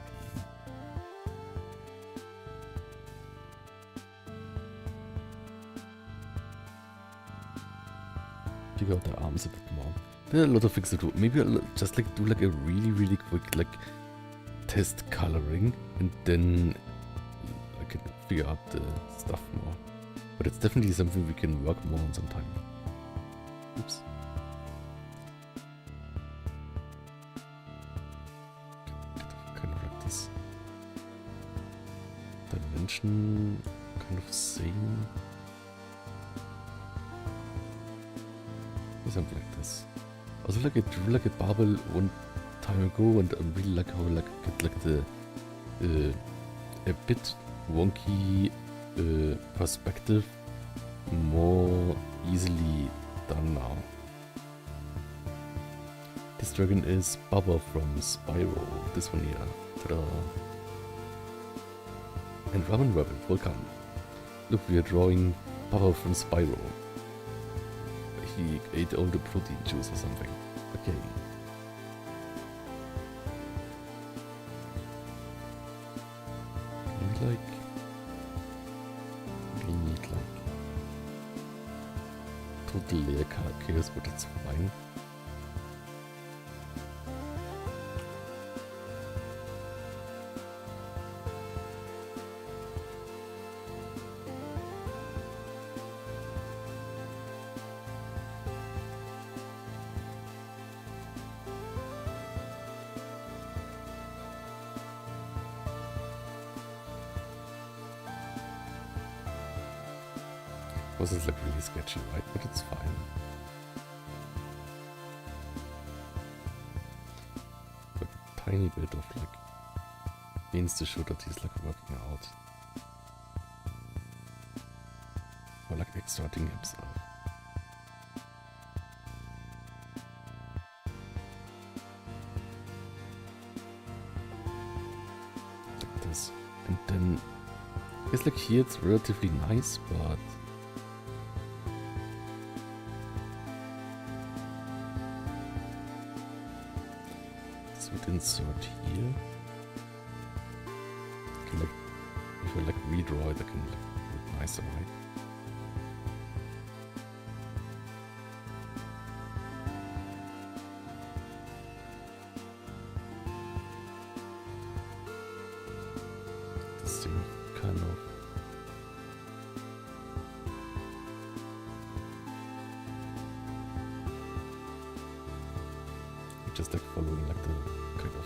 figure out the arms a bit more. There are a lot of things to do. Maybe I'll just like do like a really quick like test coloring and then I can figure out the stuff more. But it's definitely something we can work more on sometime. Oops. Kind of like this dimension kind of same. Something like this. Also, like I drew like a barbell one time ago, and I really like how like get like the a bit wonky perspective more easily done now. This dragon is Baba from Spyro. This one here. Ta-da! And Ramen Rebel, welcome. Look, we are drawing Baba from Spyro. He ate all the protein juice or something. Okay. We need like total layer chaos, but it's fine. Was is like really sketchy, right? But it's fine. Like a tiny bit of like means to show that he's like working out. Or like exerting himself. Like this. And then I guess like here it's relatively nice, but this would insert here. Can like if I like redraw it, I can like look nicer, right? This thing kind of just like following like the kind of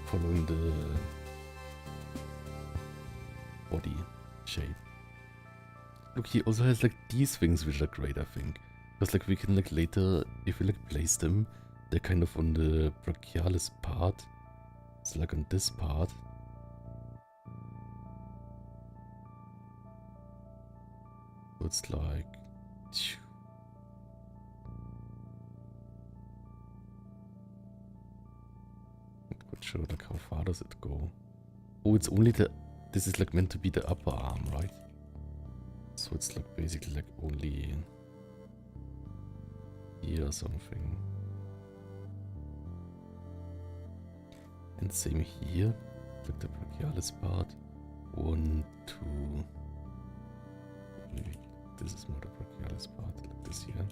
following the body shape. Look, he also has like these things which are great, I think. Because like we can like later, if we like place them, they're kind of on the brachialis part. It's like on this part. So it's like not sure like how far does it go? Oh, it's only the this is like meant to be the upper arm, right? So it's like basically like only here or something. And same here, like the brachialis part. 1, 2. Maybe this is more the brachialis part, like this here.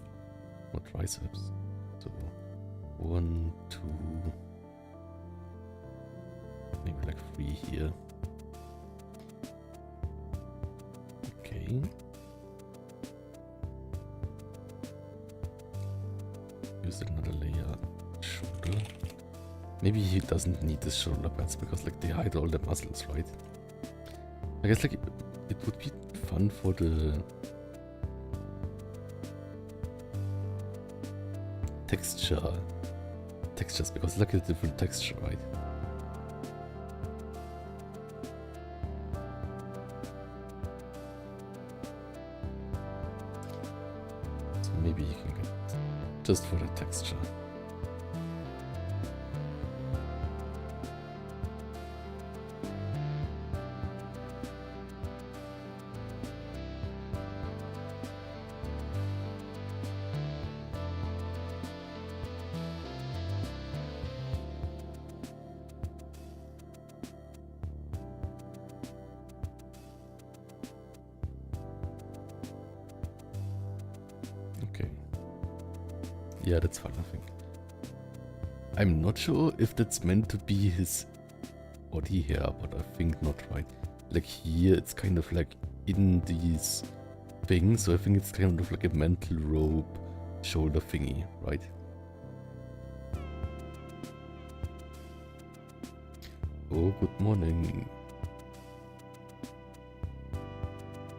More triceps. So 1, 2. Maybe like 3 here. Okay. Use another layer. Shoulder. Maybe he doesn't need the shoulder pads because like they hide all the muscles, right? I guess like it would be fun for the textures because like a different texture, right? So maybe you can get just for the texture. Okay. Yeah, that's fine, I think. I'm not sure if that's meant to be his body hair, but I think not, right? Like here, it's kind of like in these things, so I think it's kind of like a mantle rope shoulder thingy, right? Oh, good morning.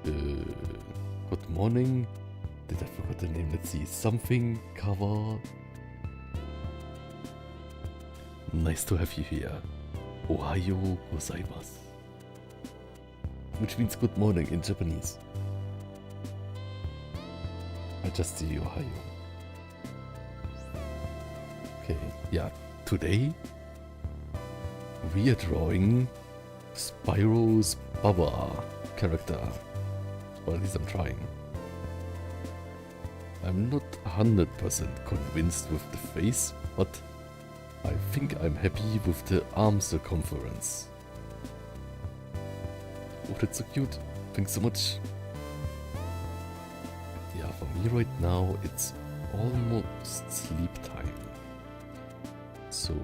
Good morning. Did I forget the name? Let's see. Something cover. Nice to have you here. Ohayo gozaimasu. Which means good morning in Japanese. I just see Ohayo. Okay, yeah. Today we are drawing Spyro's Baba character. Well, at least I'm trying. I'm not 100% convinced with the face, but I think I'm happy with the arm circumference. Oh, that's so cute. Thanks so much. Yeah, for me right now, it's almost sleep time. So,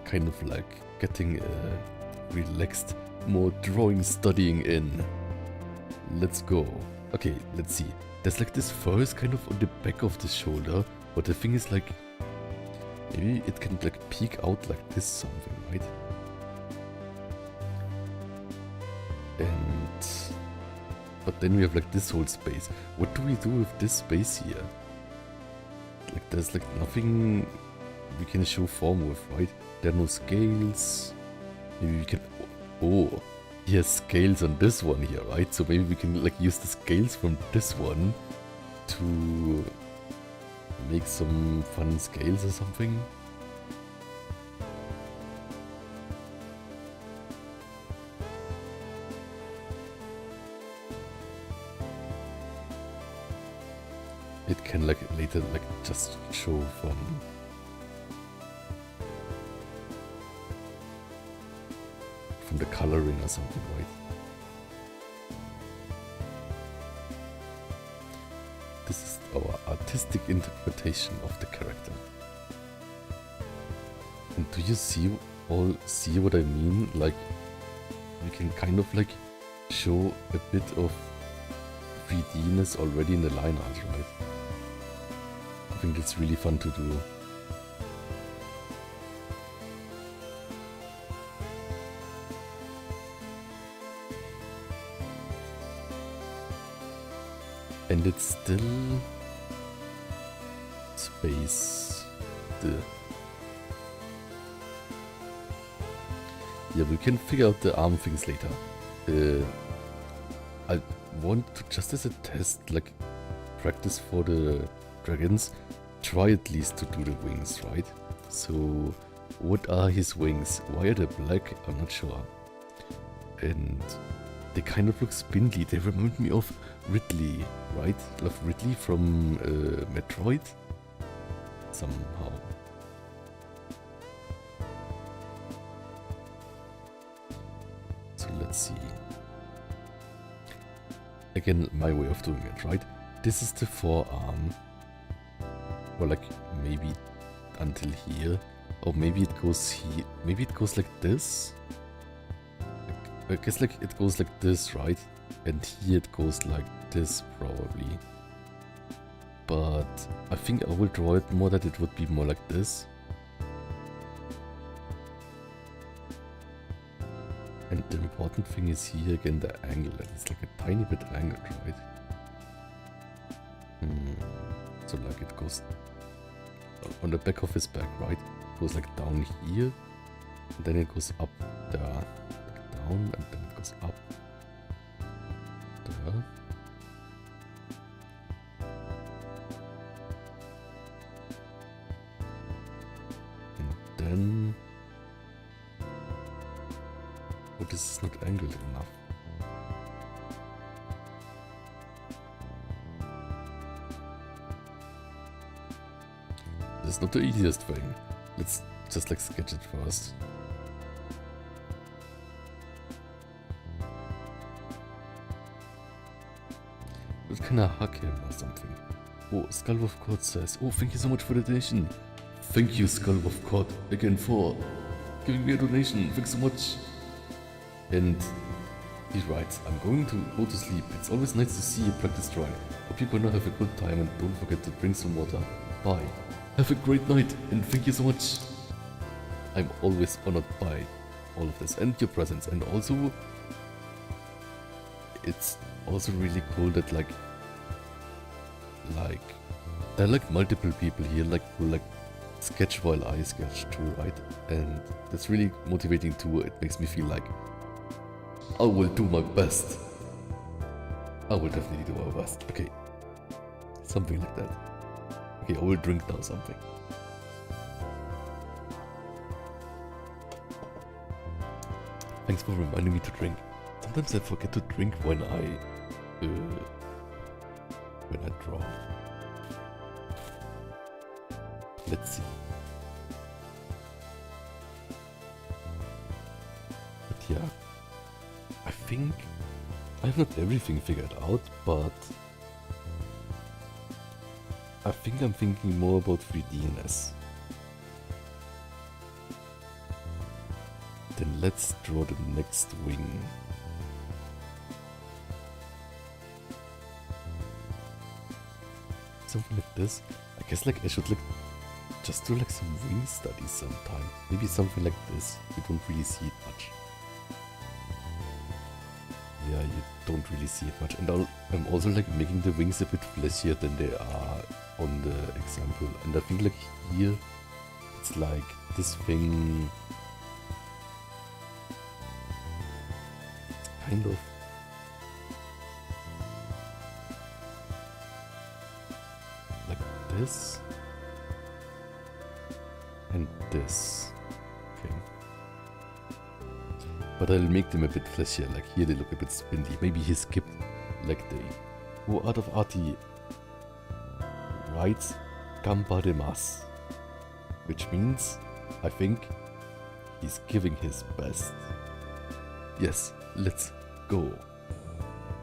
kind of like getting a relaxed, more drawing studying in. Let's go. Okay, let's see. There's like this fur is kind of on the back of the shoulder, but the thing is like, Maybe it can like peek out like this something, right? And but then we have like this whole space. What do we do with this space here? Like there's like nothing we can show form with, right? There are no scales. Maybe we can... Oh, he has scales on this one here, right? So maybe we can like use the scales from this one to make some fun scales or something. It can like later like just show from the coloring or something, right? This is our artistic interpretation of the character. And do you see what I mean? Like we can kind of like show a bit of 3D-ness already in the line art, right? I think it's really fun to do. And it's still space. Yeah, we can figure out the arm things later. I want to, just as a test, like practice for the dragons, try at least to do the wings, right? So what are his wings? Why are they black? I'm not sure. And they kind of look spindly. They remind me of Ridley, right? Of Ridley from Metroid? Somehow. So let's see. Again, my way of doing it, right? This is the forearm. Or like maybe until here. Or maybe it goes here. Maybe it goes like this. I guess like it goes like this, right? And here it goes like this probably. But I think I will draw it more that it would be more like this. And the important thing is here again the angle. It's like a tiny bit angled, right? So like it goes on the back of his back, right? It goes like down here. And then it goes up there. Down and then it goes up there. And then... Oh, this is not angled enough. This is not the easiest thing. Let's just like sketch it first. We can hug him or something. Oh, Skull of God says, oh, thank you so much for the donation. Thank you, Skull of God, again for giving me a donation. Thanks so much. And he writes, I'm going to go to sleep. It's always nice to see you practice drawing. Hope you gonna have a good time and don't forget to drink some water. Bye. Have a great night and thank you so much. I'm always honored by all of this and your presence. And also, it's also really cool that like there are like multiple people here like who like sketch while I sketch too, right? And that's really motivating too. It makes me feel like I will do my best. I will definitely do my best. Okay, something like that. Okay, I will drink now something. Thanks for reminding me to drink. Sometimes I forget to drink when I draw. Let's see. But yeah, I think I have not everything figured out, but I think I'm thinking more about 3D-ness. Then let's draw the next wing. Something like this. I guess like I should like just do like some wing studies sometime. Maybe something like this. You don't really see it much. Yeah, you don't really see it much. And I'm also like making the wings a bit fleshier than they are on the example. And I think like here, it's like this thing kind of like this and this. Okay. But I'll make them a bit fleshier, like here they look a bit spindly. Maybe he skipped leg day. Oh, out of Arti writes Gambarimasu, which means, I think, he's giving his best. Yes, let's go.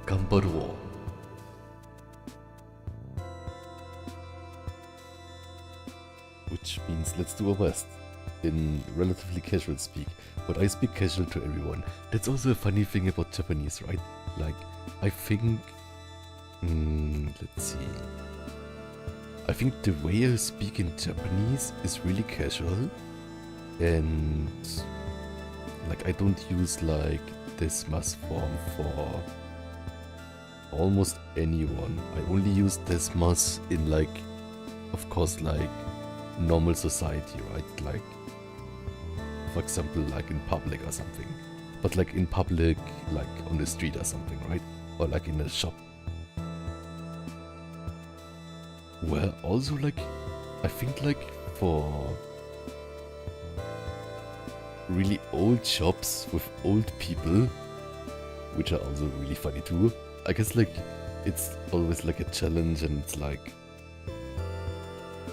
Gambaro. Which means let's do our best. In relatively casual speak, but I speak casual to everyone. That's also a funny thing about Japanese, right? Like, I think, let's see. I think the way I speak in Japanese is really casual, and like I don't use like this mas form for almost anyone. I only use this mas in like, of course, like normal society, right? Like, for example, like in public or something. But like in public, like on the street or something, right? Or like in a shop. Well, also like, I think like for really old shops with old people, which are also really funny too, I guess like it's always like a challenge, and it's like,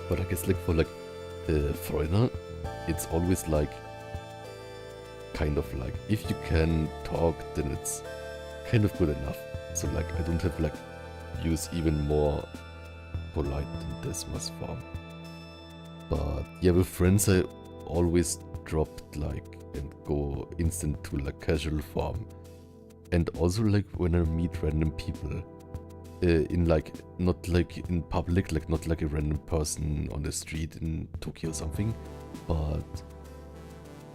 but I guess like for like Freunde, it's always like kind of like, if you can talk, then it's kind of good enough. So like I don't have like use even more polite than this mas form. But yeah, with friends I always dropped like and go instant to like casual form. And also like when I meet random people in like, not like in public, like not like a random person on the street in Tokyo or something, but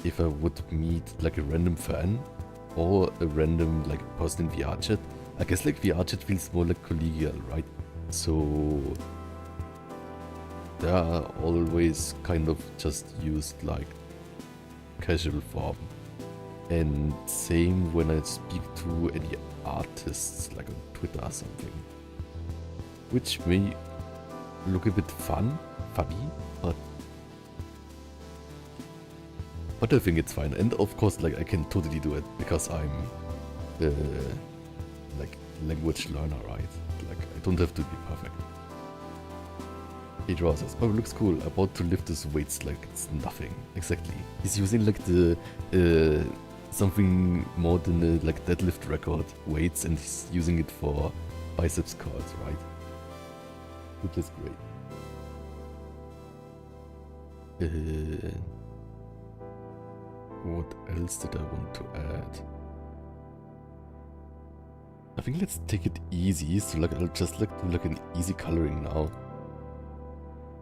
if I would meet like a random fan or a random like person in VR chat, I guess like VR chat feels more like collegial, right? So they are always kind of just used like casual form. And same when I speak to any artists like on Twitter or something, which may look a bit funny, but I think it's fine. And of course, like I can totally do it because I'm like language learner, right? Like I don't have to be perfect. He draws us, but it looks cool. About to lift his weights like it's nothing. Exactly. He's using like the something more than a like deadlift record weights, and he's using it for biceps curls, right? Which is great. What else did I want to add? I think let's take it easy. So like I'll just like do like an easy coloring now.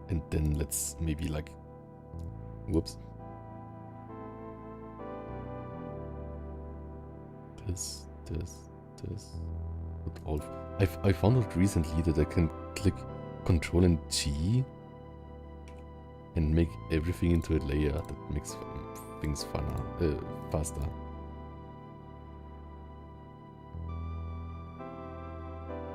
And then let's maybe like, whoops. This. But all, I found out recently that I can click Control and G and make everything into a layer that makes things funner, faster.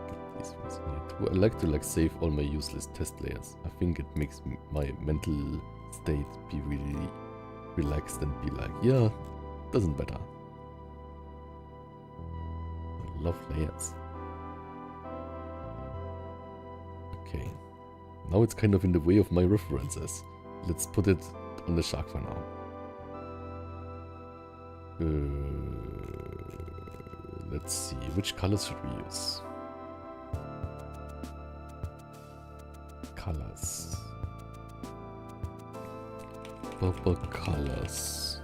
Get these things in here too. I like to like save all my useless test layers. I think it makes my mental state be really relaxed and be like, yeah, doesn't matter. I love layers. Okay. Now it's kind of in the way of my references. Let's put it on the shark for now. Let's see, which colors should we use? Colors. Purple colors.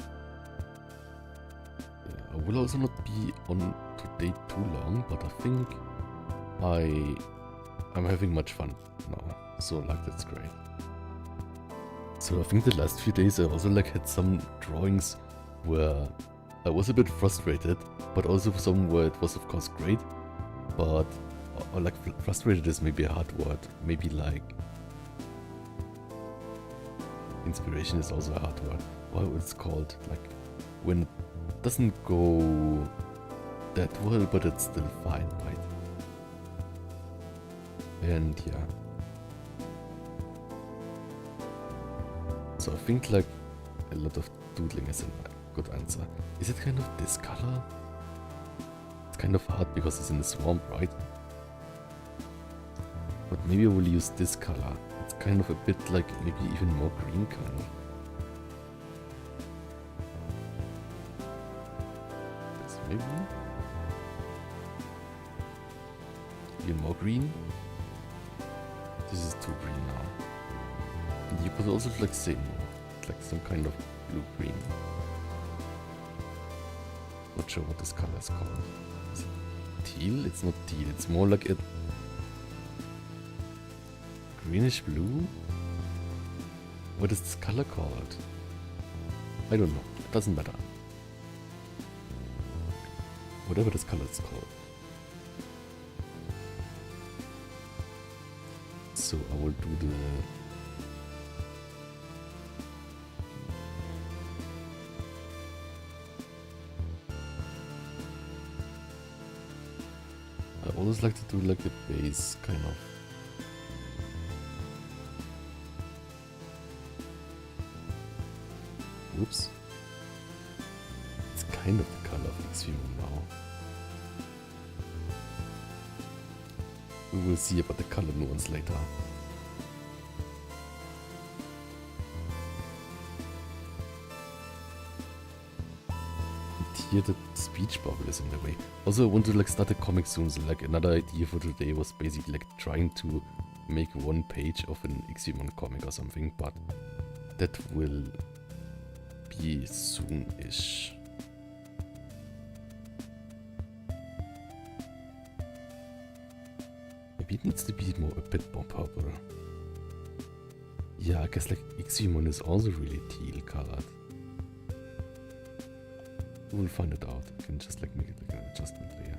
I will also not be on today too long, but I think I'm having much fun now. So like that's great. So I think the last few days I also like had some drawings where I was a bit frustrated, but also some where it was of course great, but or like frustrated is maybe a hard word. Maybe like inspiration is also a hard word. What it's called, like when it doesn't go that well, but it's still fine, right? And yeah. So I think like a lot of doodling is a good answer. Is it kind of this color? It's kind of hard because it's in the swamp, right? But maybe I will use this color. It's kind of a bit like maybe even more green color. This maybe? Even more green? This is too green now. And you could also like say more, like some kind of blue-green. Not sure what this color is called. Is it teal? It's not teal, it's more like a greenish blue? What is this color called? I don't know, it doesn't matter. Whatever this color is called. So I will do the I always like to do like a base kind of. Whoops. It's kind of the color of Extreme now. We will see about the color nuance later. And here the speech bubble is in the way. Also I want to like start a comic soon, so like another idea for today was basically like trying to make one page of an Extreme comic or something, but that will be soon-ish. Maybe it needs to be a bit more purple. Yeah, I guess like Extreme is also really teal colored. We'll find it out. I can just like make it like an adjustment layer.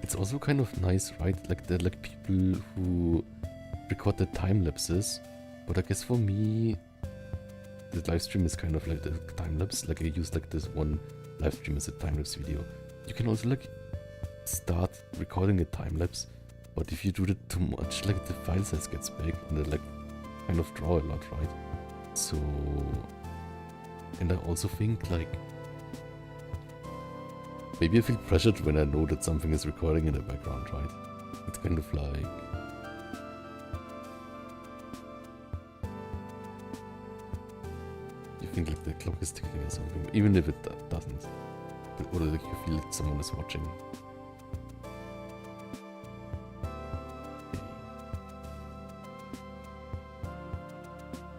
It's also kind of nice, right? Like there are like people who record the time lapses, but I guess for me the live stream is kind of like the time lapse. Like I use like this one live stream as a time lapse video. You can also like start recording a time lapse, but if you do it too much, like the file size gets big and they like kind of draw a lot, right? So, and I also think like maybe I feel pressured when I know that something is recording in the background, right? It's kind of like you think like the clock is ticking or something, even if it doesn't. Or like you feel like someone is watching.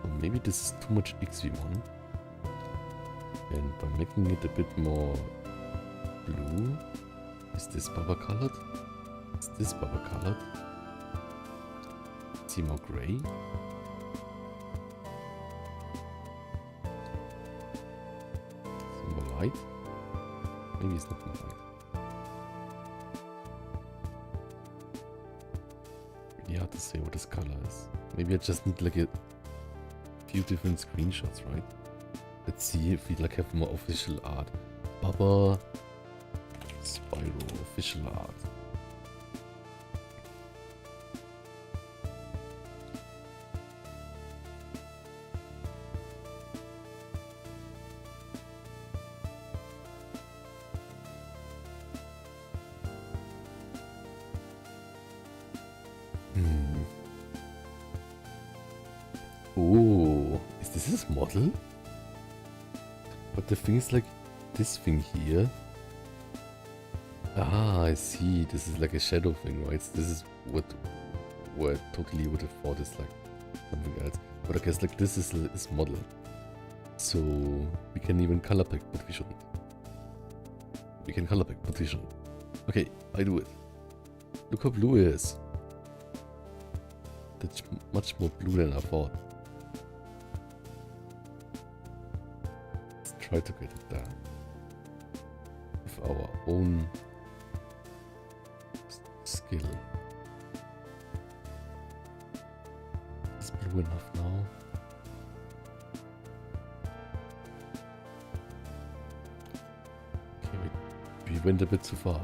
Or maybe this is too much XV1. And by making it a bit more blue, is this Baba colored? Is this Baba colored? Is he more gray? Is he more light? Maybe it's not more light. Really hard to say what this color is. Maybe I just need like a few different screenshots, right? Let's see if we like have more official art. Baba Spyro official art. Oh, is this his model? But the thing is like this thing here. Ah, I see. This is like a shadow thing, right? This is what I totally would have thought is like something else. But I guess like this is his model. So we can even color pick, but we shouldn't. We can color pick position. Okay, I do it. Look how blue it is. That's much more blue than I thought. Let's try to get it there. With our own skill. Is blue enough now? Okay, we went a bit too far.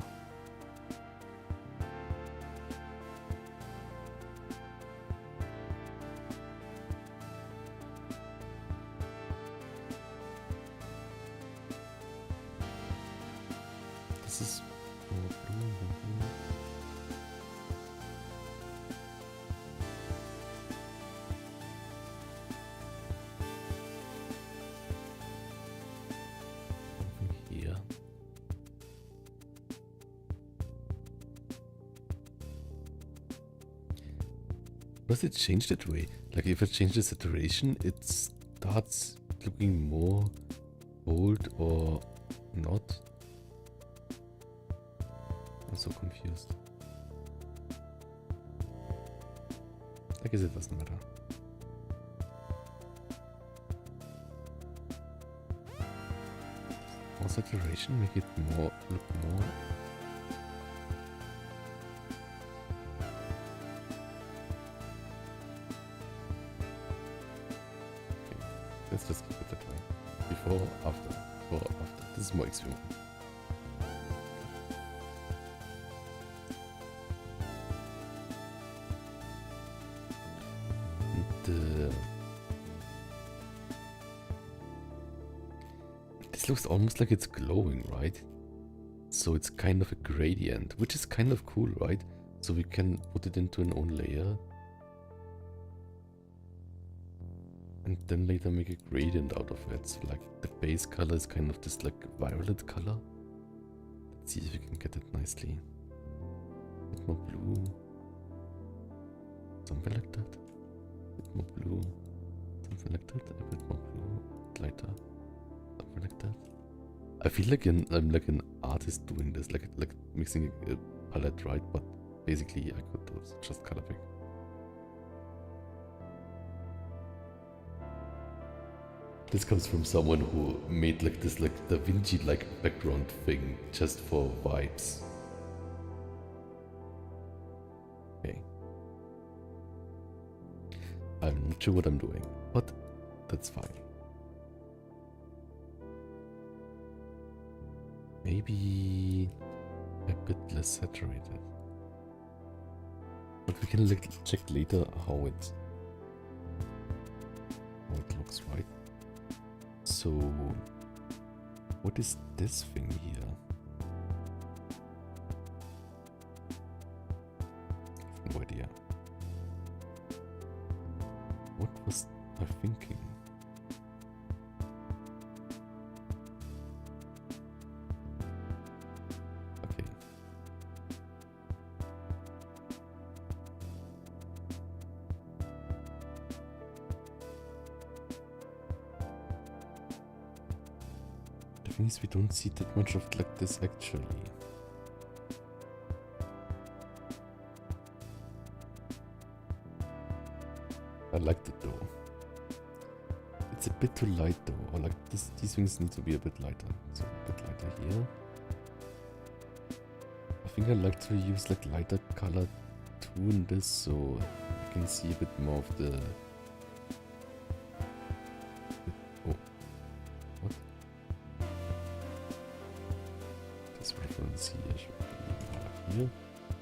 This is more blue than blue. Something here. Does it change that way? Like if I change the saturation, it starts looking more bold or not? I'm so confused. I guess it doesn't matter. More saturation, make it more look more. Okay, let's just keep it that way. Before, after, before, after. This is more extreme. This looks almost like it's glowing, right? So it's kind of a gradient, which is kind of cool, right? So we can put it into an own layer. And then later make a gradient out of it. So like the base color is kind of this like violet color. Let's see if we can get it nicely. A bit more blue. Something like that. A bit more blue. Something like that. A bit more blue. Lighter. Something like that. I feel like I'm like an artist doing this, like mixing a palette, right? But basically I could do just color pick. This comes from someone who made like this like Da Vinci like background thing just for vibes. Okay. I'm not sure what I'm doing, but that's fine. Maybe a bit less saturated. But we can like check later how it looks, right? So what is this thing here? I have no idea. What was I thinking? Okay. The thing is, we don't see that much of like this actually. I liked it though. It's a bit too light though, or like these things need to be a bit lighter. So a bit lighter here. I think I like to use like lighter color too in this, so you can see a bit more of the. Oh, what? This reference here should be here,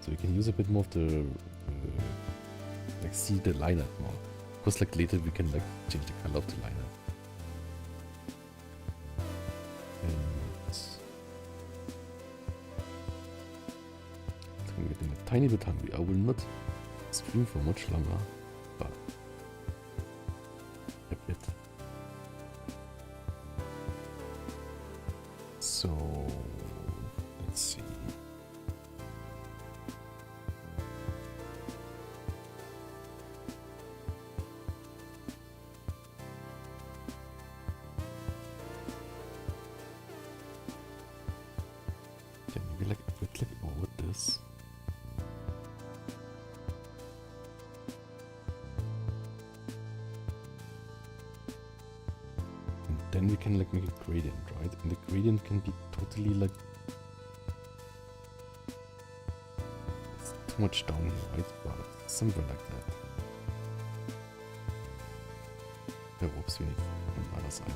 so you can use a bit more of the like see the liner more. Because like later we can like change the color of the liner. And it's getting a tiny bit hungry. I will not stream for much longer, but a bit. So let's see. we like click over this. And then we can like make a gradient, right? And the gradient can be totally like it's too much down here, right? But somewhere like that. Oh, whoops, we need on the other side.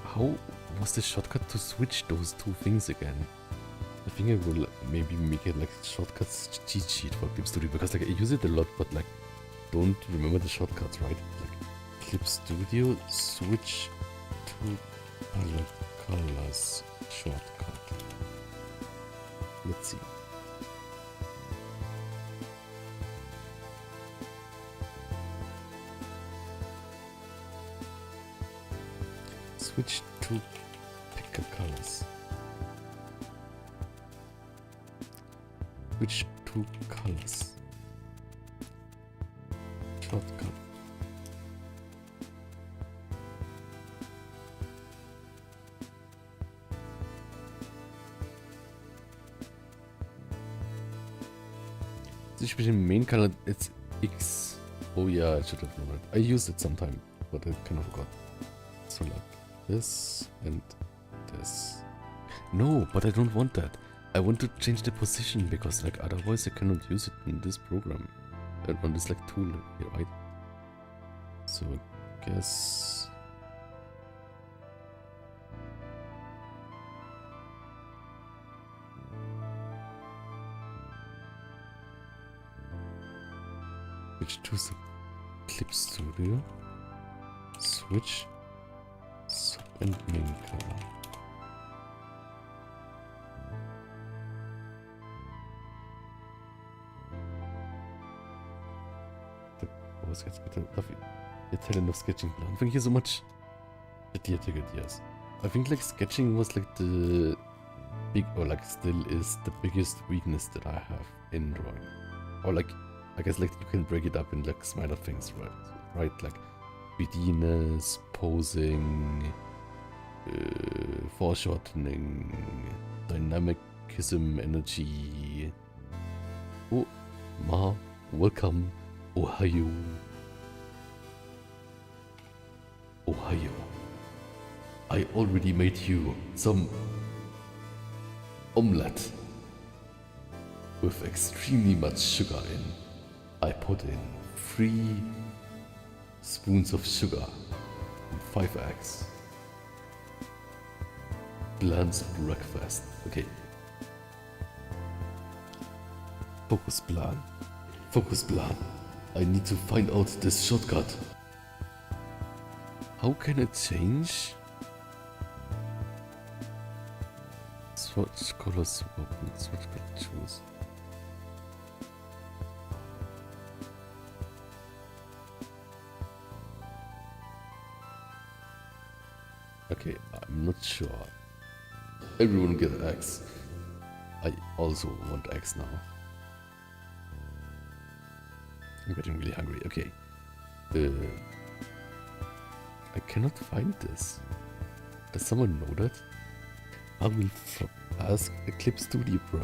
How was the shortcut to switch those two things again? I think I will maybe make it like shortcuts cheat sheet for Clip Studio because like I use it a lot, but like don't remember the shortcuts, right? Like Clip Studio switch to palette colors shortcut. Let's see. Switch to pick a colors. Switch to colors. Shortcut. Switch between main color, it's X. Oh yeah, I should have known it. I used it sometime, but I kind of forgot. So like this and this. No, but I don't want that. I want to change the position because like otherwise I cannot use it in this program. On this like tool here, right? So I guess switch to the Clip Studio. Switch sub and main color. Was jetzt bitte dafür Talent of sketching plan. Thank you so much. Idiotic ideas. I think like sketching was like the big or like still is the biggest weakness that I have in drawing. Or like I guess like you can break it up in like smaller things, right? Right, like 3D-ness, posing, foreshortening, dynamicism, energy. Oh, Ma, welcome. Ohio. Ohio. I already made you some omelette with extremely much sugar in. I put in 3 spoons of sugar and 5 eggs. Glance breakfast. Okay. Focus plan. Focus plan. I need to find out this shortcut. How can I change? Swatch colors open, swatch color choose. Okay, I'm not sure. Everyone get eggs. I also want eggs now. I'm getting really hungry. Okay. I cannot find this. Does someone know that? I will ask Clip Studio Pro.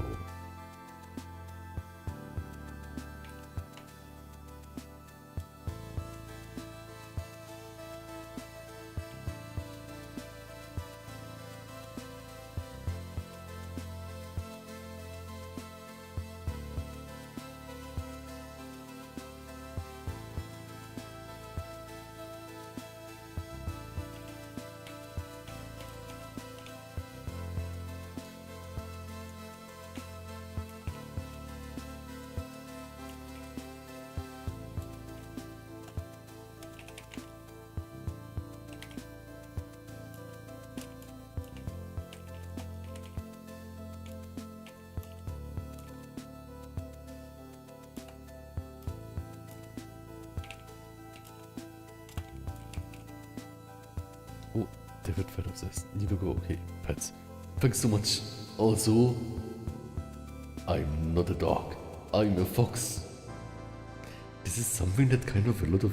Oh, David fed obsessed. Need to go. Okay, pets. Thanks so much. Also, I'm not a dog. I'm a fox. This is something that kind of a lot of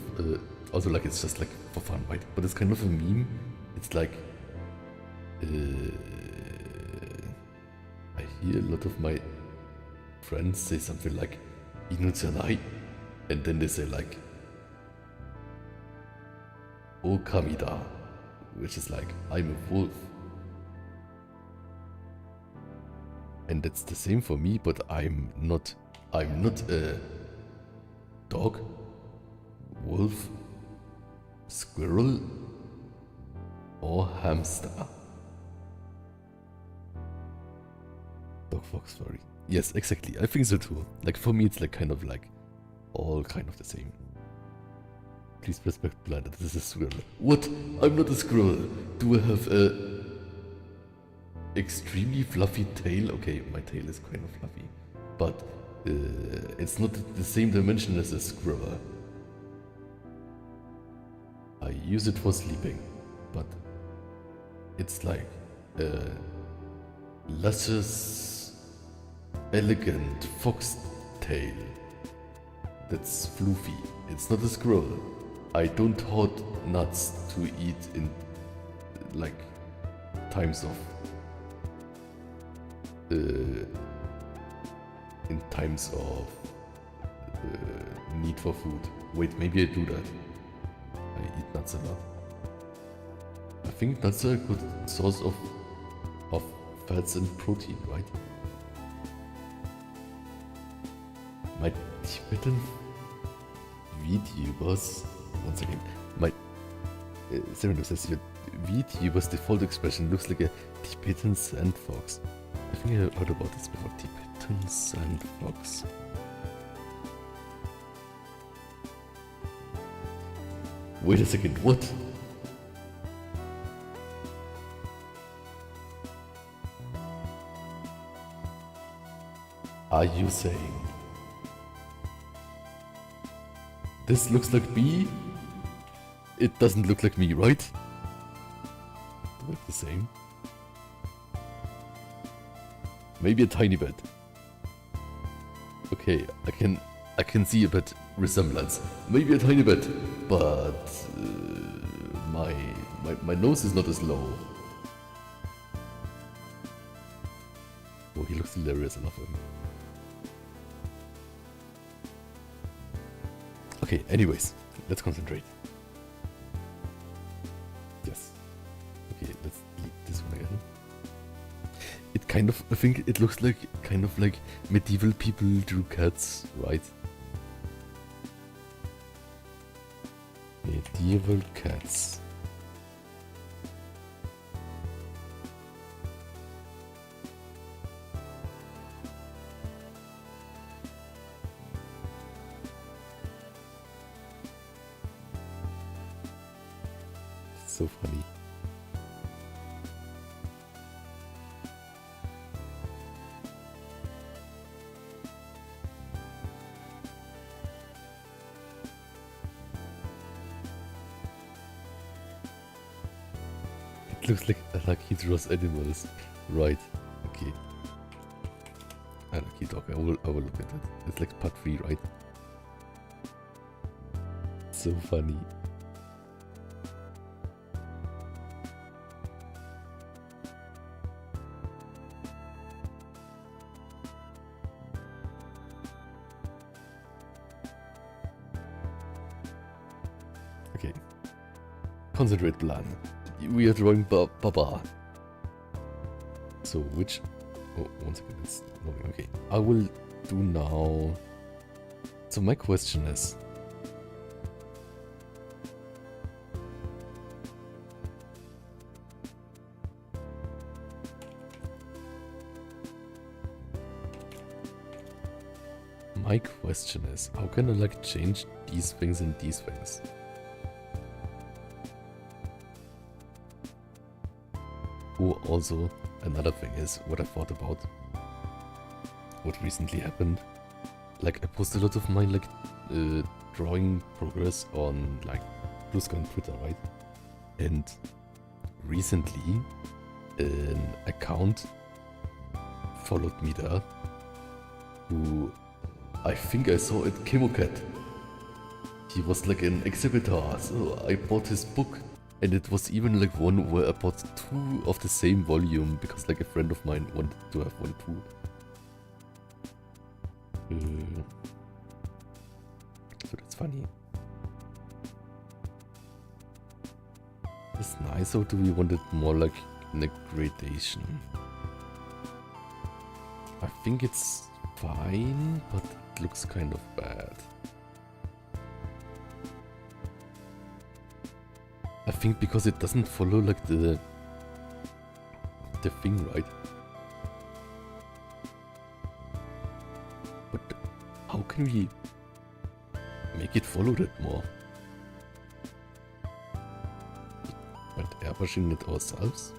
also like it's just like for fun, right? But it's kind of a meme. It's like hear a lot of my friends say something like Inutsanai, and then they say like Okamida, which is like I'm a wolf. And that's the same for me, but I'm not a dog, wolf, squirrel, or hamster. Dog, fox, furry. Yes, exactly. I think so too. Like for me, it's like kind of like all kind of the same. Please respect planet. This is a squirrel. What? I'm not a squirrel. Do I have a extremely fluffy tail? Okay, my tail is kind of fluffy, but it's not the same dimension as a squirrel. I use it for sleeping, but it's like a luscious, elegant fox tail that's floofy. It's not a squirrel. I don't hoard nuts to eat in like times of need for food. Wait, maybe I do that. I eat nuts a lot. I think nuts are a good source of fats and protein, right? My Tibetan VTubers, once again, my Sereno says your VTuber's default expression looks like a Tibetan sandfox. I think I heard about this before. Tibetan sandfox. Wait a second, what? Are you saying this looks like me? It doesn't look like me, right? They look the same. Maybe a tiny bit. Okay, I can see a bit resemblance. Maybe a tiny bit, but my nose is not as low. Oh, he looks hilarious. I love him. Okay, anyways, let's concentrate. Yes. Okay, let's delete this one again. It kind of, I think it looks like, kind of like medieval people drew cats, right? Medieval cats. So funny. It looks like he draws animals. Right. Okay. A lucky dog. I will look at it. It's like part 3, right? So funny. Okay. Concentrate plan. We are drawing Baba. So which... Oh, one second. It's loading. Okay. I will do now... So my question is... My question is, how can I like change these things and these things? Oh, also, another thing is what I thought about what recently happened. Like, I post a lot of my, like, drawing progress on, like, Blue Sky and Twitter, right? And recently, an account followed me there, who I think I saw at Chemocat. He was like an exhibitor, so I bought his book And it was even like one where I bought 2 of the same volume because like a friend of mine wanted to have one too. So that's funny. It's nice, or do we want it more like in a gradation? I think it's fine, but it looks kind of bad. I think because it doesn't follow like the thing, right? But how can we make it follow that more? But airbrushing it ourselves?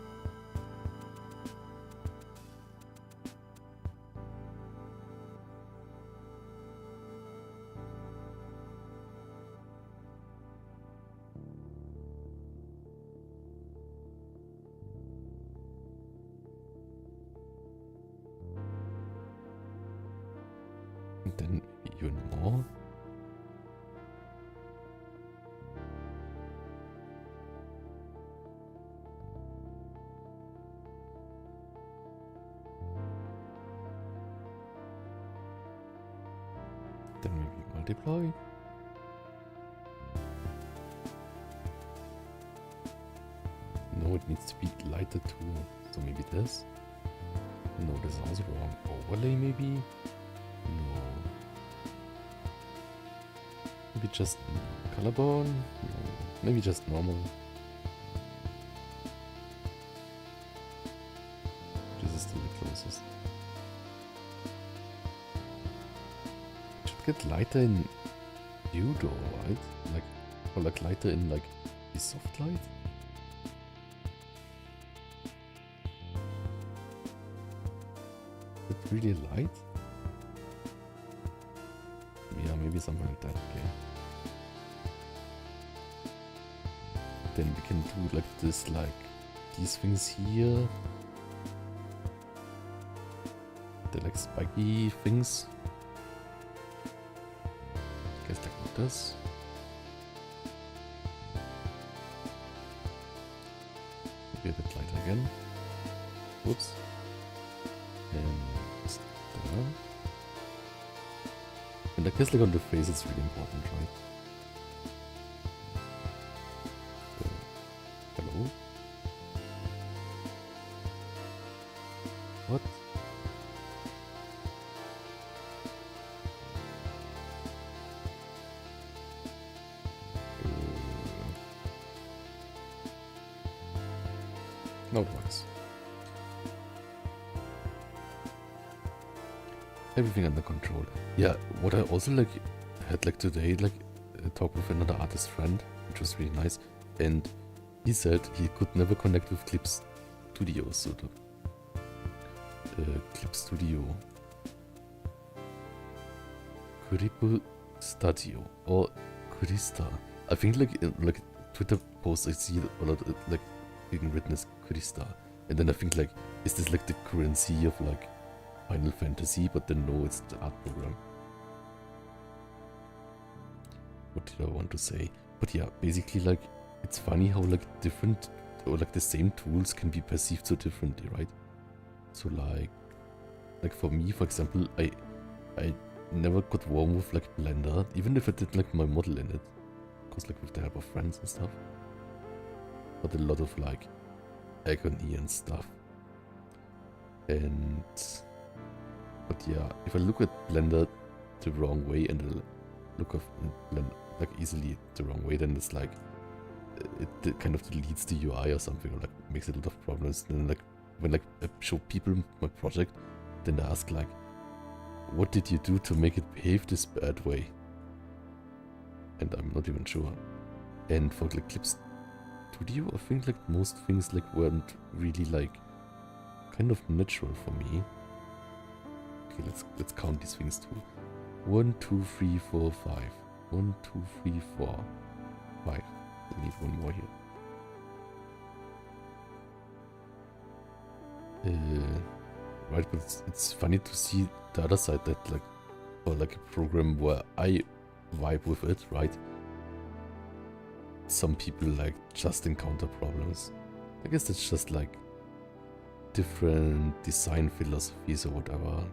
And then even more. Then maybe multiply. No, it needs to be lighter too. So maybe this. No, this is also wrong. Overlay maybe? No. Maybe just collarbone? No. Maybe just normal. This is still the closest. Should get lighter in Judo, right? Like, or like lighter in like the soft light? It's really light? Yeah, maybe something like that, okay. Then we can do like this, like these things here. They're like spiky things. Guess like this. Maybe a bit lighter again. Whoops. And there. And I guess like on the face it's really important, right? Hello? What? No, it works. Everything under control. Yeah, what I also like had like today, like a talk with another artist friend, which was really nice, and he said he could never connect with Clip Studio, so the Clip Studio, Kuripo Studio or Kurista. I think like in, like Twitter posts I see a lot of, like being written as Kurista, and then I think like is this like the currency of like Final Fantasy, but then no, it's the art program. What did I want to say? But yeah, basically like it's funny how like different or like the same tools can be perceived so differently, right? So like for me, for example, I never got warm with like Blender, even if I did like my model in it, because like with the help of friends and stuff. But a lot of like agony and stuff. And but yeah, if I look at Blender the wrong way and I look at Blender like easily the wrong way, then it's like it kind of deletes the UI or something, or like makes a lot of problems. Then like when like I show people my project, then they ask like, what did you do to make it behave this bad way? And I'm not even sure. And for like Clip Studio, I think like most things like weren't really like kind of natural for me. Okay, let's count these things too. 1, 2, 3, 4, 5. 1, 2, 3, 4, 5. I need one more here. Right, but it's funny to see the other side that like, or like a program where I vibe with it, right? some people like just encounter problems. I guess it's just like different design philosophies or whatever.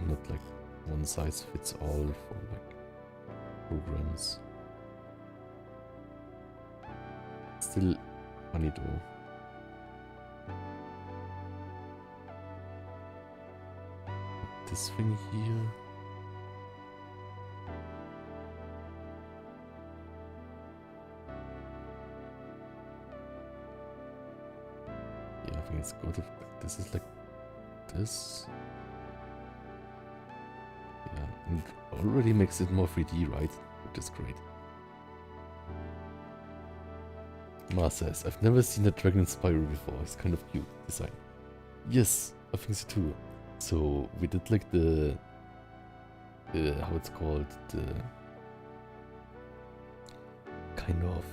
Not like one size fits all for like programs. Still funny though. This thing here. Yeah, I think it's good if this is like this. Yeah, and already makes it more 3D, right? Which is great. Ma says, I've never seen a dragon in Spyro before. It's kind of cute design. Yes, I think so too. So we did like the how it's called, the kind of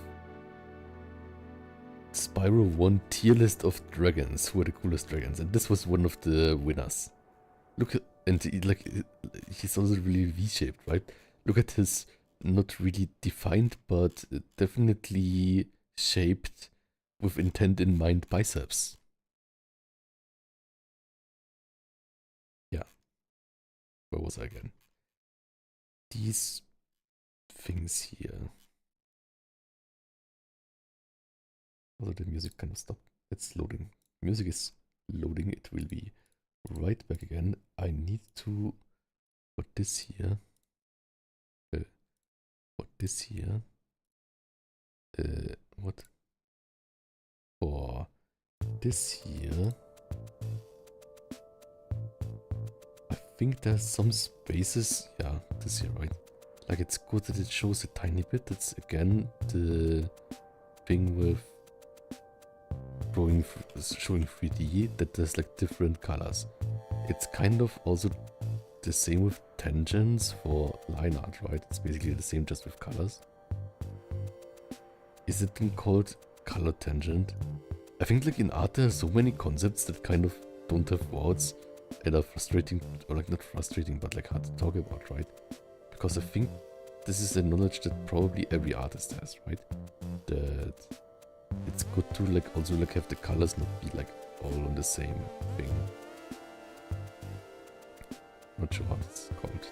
Spyro 1 tier list of dragons, who are the coolest dragons, and this was one of the winners. Look at, and he's also really V-shaped, right? Look at his, not really defined, but definitely shaped with intent in mind biceps. Yeah. Where was I again? These things here. Although the music kind of stopped. It's loading. Music is loading. It will be right back again. I need to put this here. Put this here. What? For this here. I think there's some spaces. Yeah, this here, right? Like, it's good that it shows a tiny bit. It's again the thing with showing 3D, that there's like different colors. It's kind of also the same with tangents for line art, right? It's basically the same, just with colors. Is it then called color tangent? I think like in art there are so many concepts that kind of don't have words and are frustrating, or like not frustrating, but like hard to talk about, right? Because I think this is a knowledge that probably every artist has, right? That it's good to like also like have the colors not be like all on the same thing. Not sure what it's called.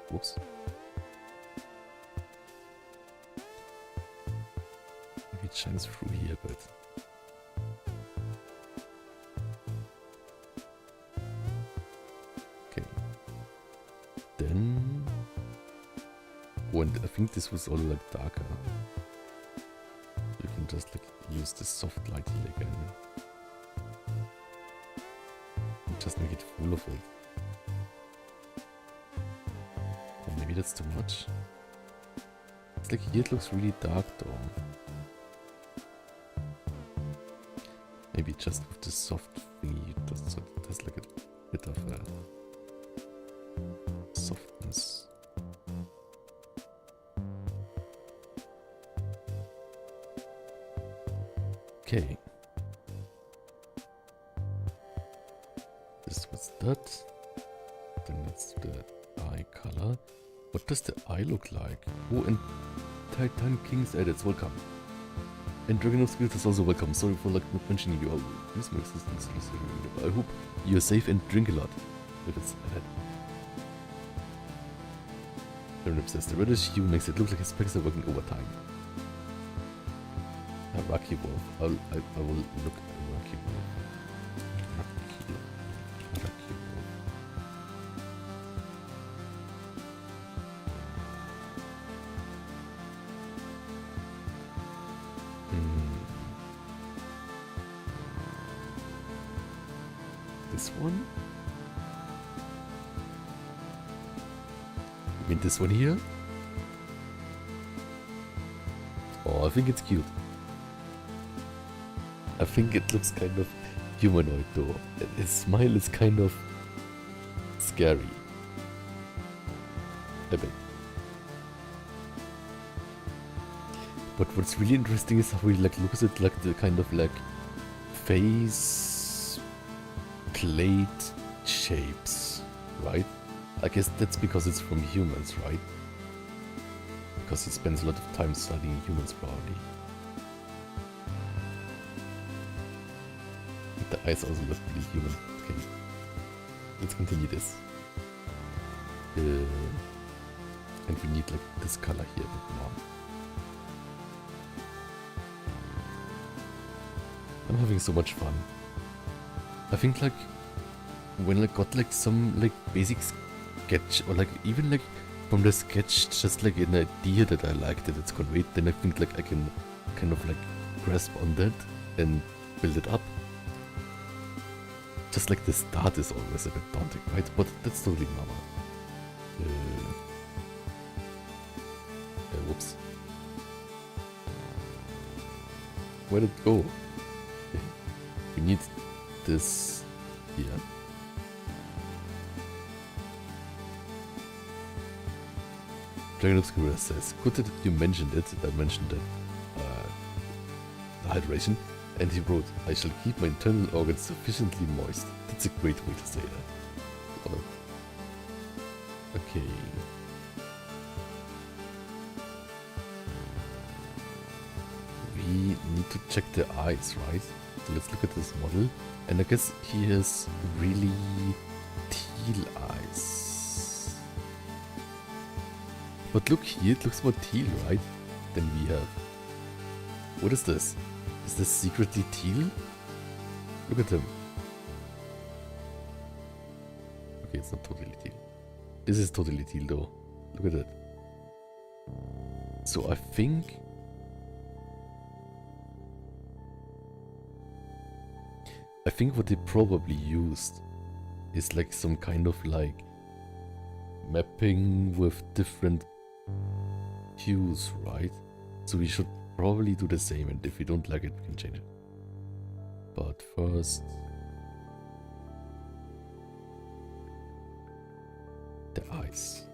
Whoops. Maybe it shines through here, but okay. Then when I think this was all like darker. You can just like use the soft lighting again. And just make it full of it. Or maybe that's too much. It's like here it looks really dark though. Maybe just with the soft thingy, so it has like a bit of a softness. Okay. This was that. Then it's the eye color. What does the eye look like? Oh, and Titan King's edits, welcome. And Dragon of Spirit is also welcome. Sorry for like not mentioning you. Oh, this makes this I hope you're safe and drink a lot. If it's ahead. Turnip says the reddish hue makes it look like his specs are working overtime. A Rocky Wolf. I will look at a Rocky Wolf. Rocky Wolf. This one? You mean this one here? Oh, I think it's cute. I think it looks kind of humanoid though. His smile is kind of scary. A bit. But what's really interesting is how he like looks at like the kind of like face plate shapes, right? I guess that's because it's from humans, right? because he spends a lot of time studying humans, probably. The eyes also look really human. Okay, let's continue this. And we need like this color here a bit more. I'm having so much fun. I think like when I got like some like basic sketch or like even like from the sketch just like an idea that I liked that it's conveyed, then I think like I can kind of like grasp on that and build it up. Just like the start is always a bit daunting, right? But that's totally normal. Whoops. Where did it go? Okay. We need this here. Dragon Obscura says, good that you mentioned it. I mentioned that the hydration. And he wrote, I shall keep my internal organs sufficiently moist. That's a great way to say that. Okay. We need to check the eyes, right? So let's look at this model. And I guess he has really teal eyes. But look here, it looks more teal, right? Than we have. What is this? Is this secretly teal? Look at him. Okay, it's not totally teal. This is totally teal though. Look at that. So I think... what they probably used is like some kind of like mapping with different hues, right? So we should probably do the same, and if we don't like it, we can change it. But first, the eyes.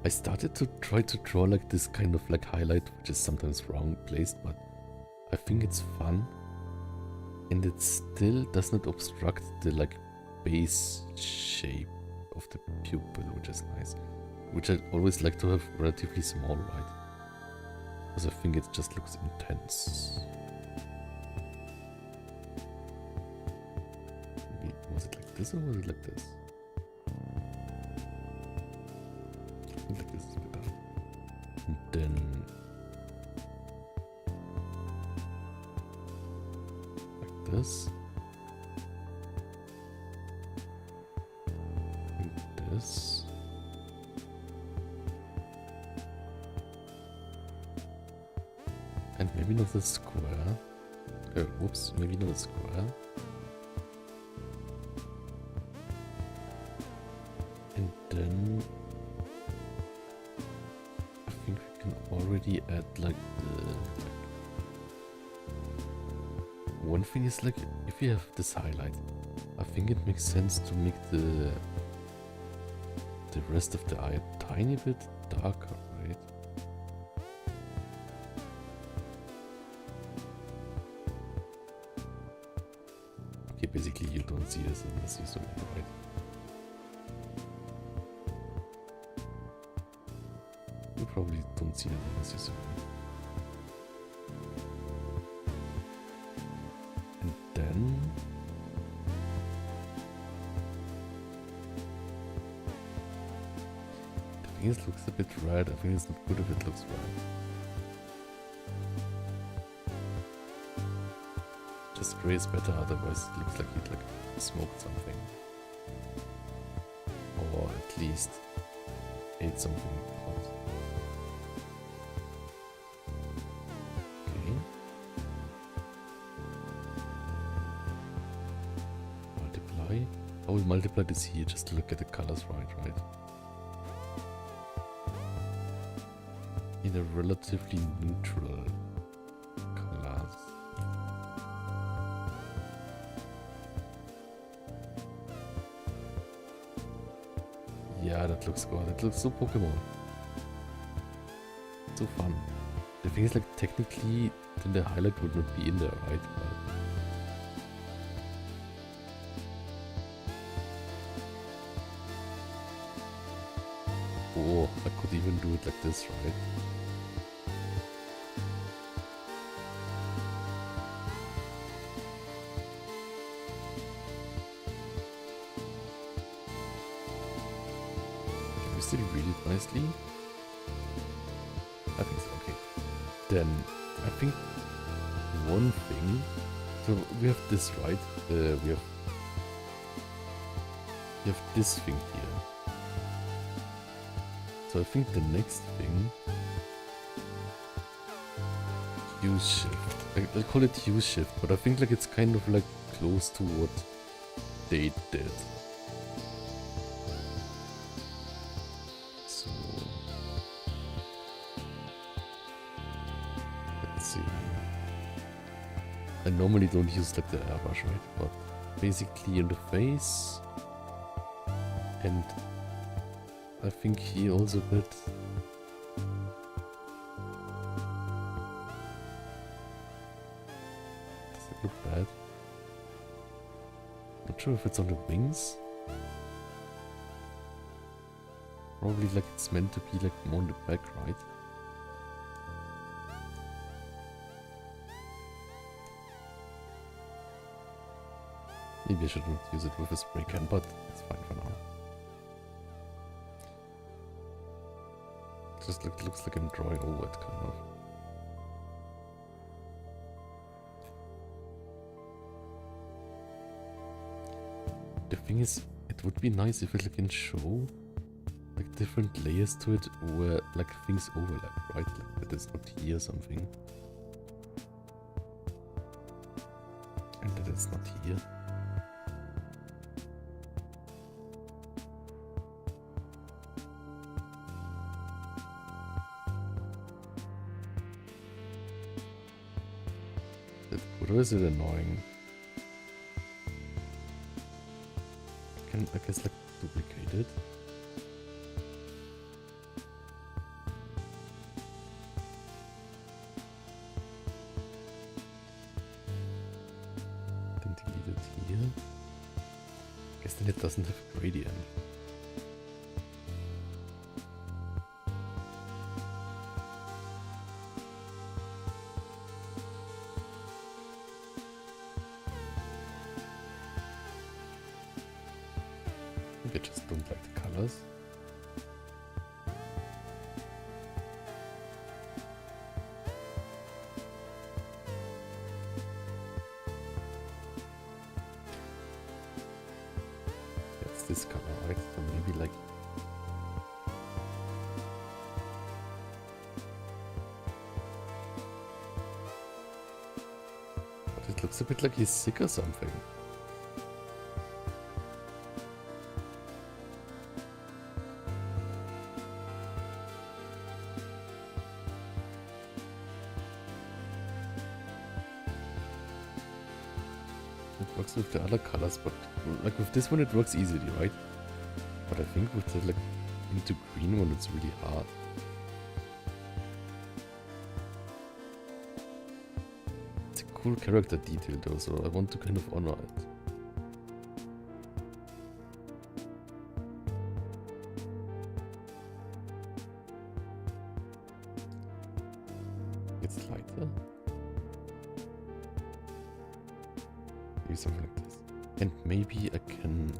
I started to try to draw like this kind of like highlight, which is sometimes wrong placed, but I think it's fun. And it still does not obstruct the like base shape of the pupil, which is nice. Which I always like to have relatively small, right? Because I think it just looks intense. Maybe, was it like this or was it like this? I think like this is better. And then... like this. And this. And maybe not a square. Whoops, maybe not a square. And then I think we can already add like the... one thing is like, if we have this highlight, I think it makes sense to make the rest of the eye a tiny bit darker, right? Okay, basically you don't see this unless you zoom in, right? You probably don't see it unless you zoom in. And then... I think it looks a bit red. I think it's not good if it looks red. Just gray is better, otherwise it looks like he'd like smoked something. Or at least ate something hot. Okay. Multiply. I will multiply this here just to look at the colors right? In a relatively neutral colors. Yeah, that looks good. It looks so Pokemon. So fun. The thing is, like, technically, then the highlight would not be in there, right? But oh, Oh, I could even do it like this, right? Can we still read it nicely? I think so, okay. Then, I think one thing... So, we have this, right? We have this thing here. So I think the next thing, use shift. I'll call it use shift, but I think like it's kind of like close to what they did. So let's see. I normally don't use like the airbrush, right? But basically in the face. And I think here also a bit. Does it look bad? Not sure if it's on the wings. Probably like it's meant to be like more in the back, right? Maybe I shouldn't use it with a spray can, but it's fine for now. Just looks like I'm drawing over it, kind of. The thing is, it would be nice if it can show like different layers to it where like things overlap, right? Like that it's not here something. And that it's not here. Or is it annoying? I guess like duplicate it. Then delete it here. I guess then it doesn't have a gradient. I just don't like the colors. It's this color, right? So maybe like... But it looks a bit like he's sick or something. Works with the other colors, but like with this one it works easily, right? But I think with the like into green one it's really hard. It's a cool character detail though, so I want to kind of honor it. It's lighter. Something like this, and maybe I can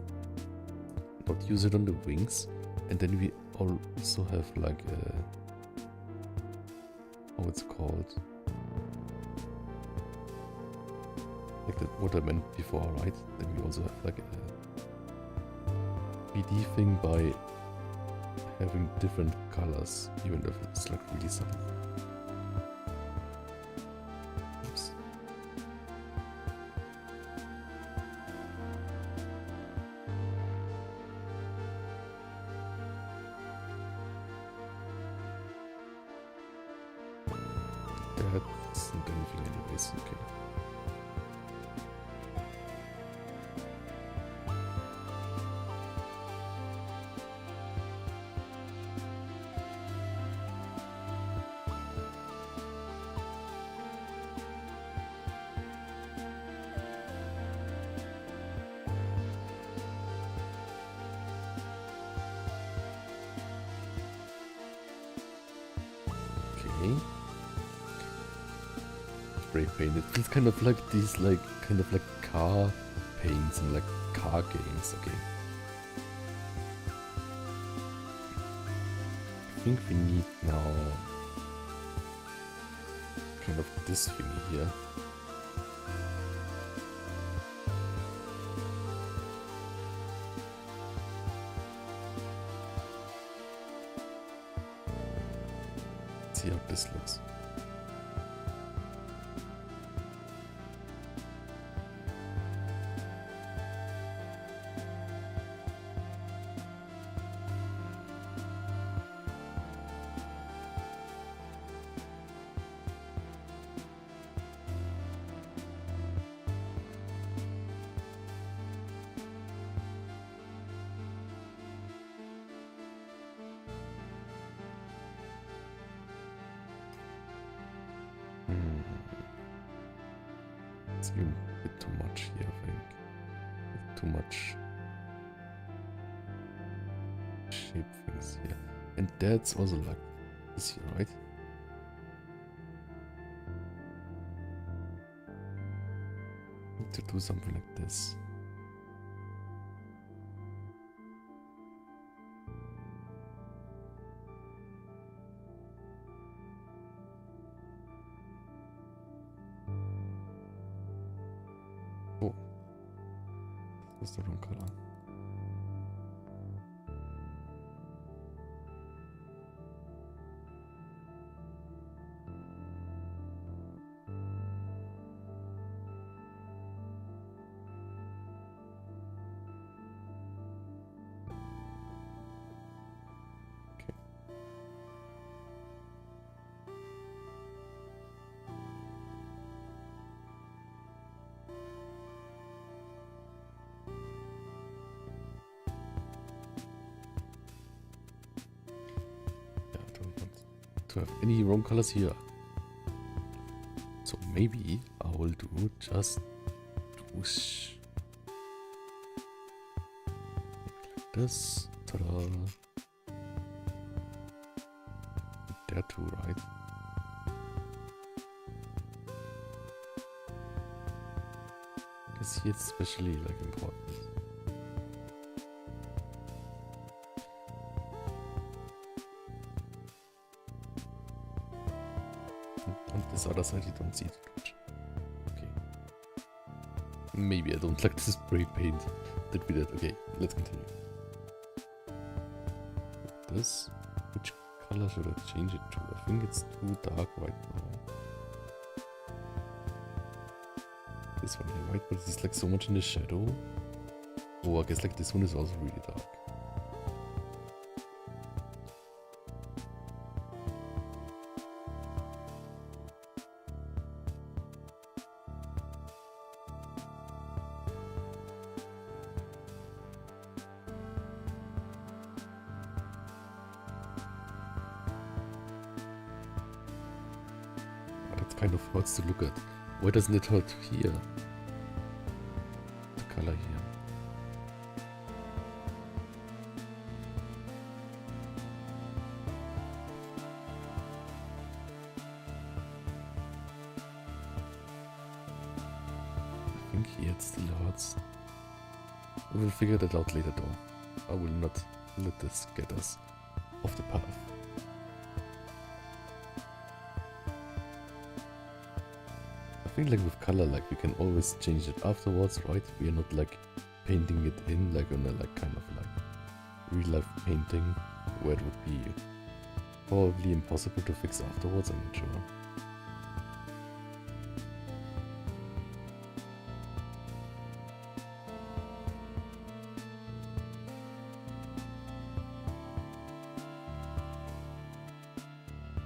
not use it on the wings, and then we also have like a, how it's called, like that what I meant before, right? Then we also have like a BD thing by having different colors, even if it's like really subtle. That isn't anything anyways, okay. Okay. Spray paint. It feels kind of like these, like, kind of like car paints and like car games. Okay. I think we need now kind of this thingy here. Let's see how this looks. It's even a bit too much here, I think. Too much shape things here. And that's also like this here, right? Need to do something like this. Oh, that's the wrong color. To have any wrong colors here. So maybe I will do just whoosh. Like this. Ta-da. There too, right? I guess here it's especially like important. On this other side you don't see it much. Okay. Maybe I don't like the spray paint that we did. Okay, let's continue. This, which color should I change it to? I think it's too dark right now. This one here, right? But it's like so much in the shadow. Oh, I guess like this one is also really dark. Kind of hurts to look at. Why doesn't it hurt here? The color here. I think here it still hurts. We will figure that out later though. I will not let this get us off the path. I think like with color, like we can always change it afterwards, right? We are not like painting it in like on a like kind of like real life painting where it would be probably impossible to fix afterwards, I'm not sure.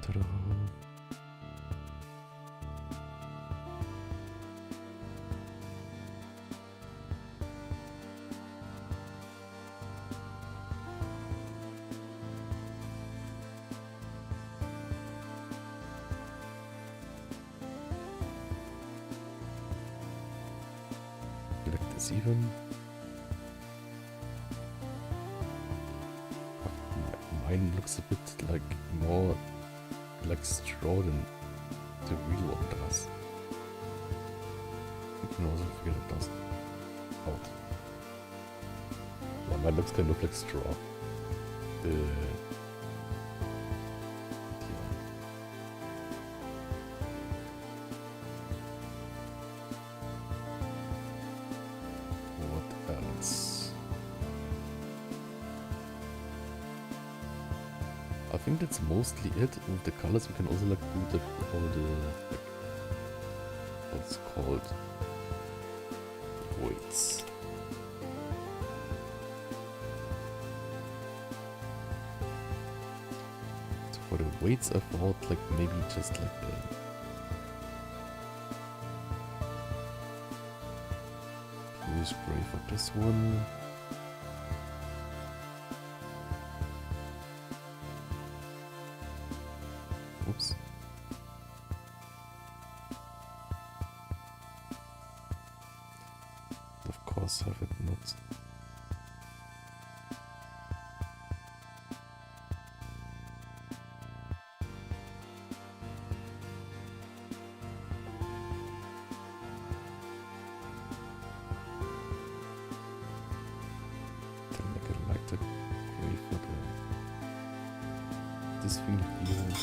Ta-da. Like this even. Mine looks a bit like more like straw than the real one does. You can also figure it does out. Yeah, mine looks kind of like straw. Yeah. What else? I think that's mostly it. With the colors, we can also like do the all the like, what's it called weights. So for the weights, I thought like maybe just like a blue spray for this one. Oops. Of course, have it not. Then I can like the gray for this thing here.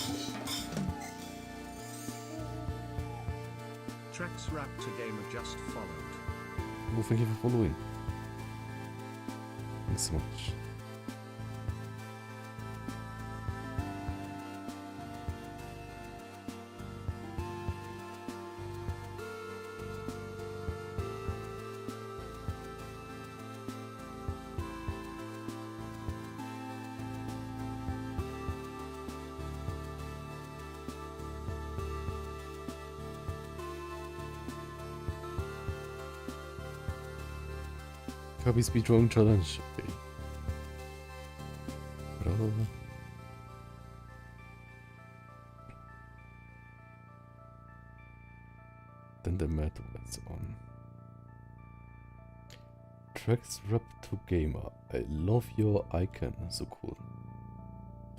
Tracks Raptor Gamer just followed. Well, thank you for following. Thanks so much. Copy speedrun challenge. Okay. Bravo. Then the map that's on. Tracks Raptor Gamer. I love your icon. So cool.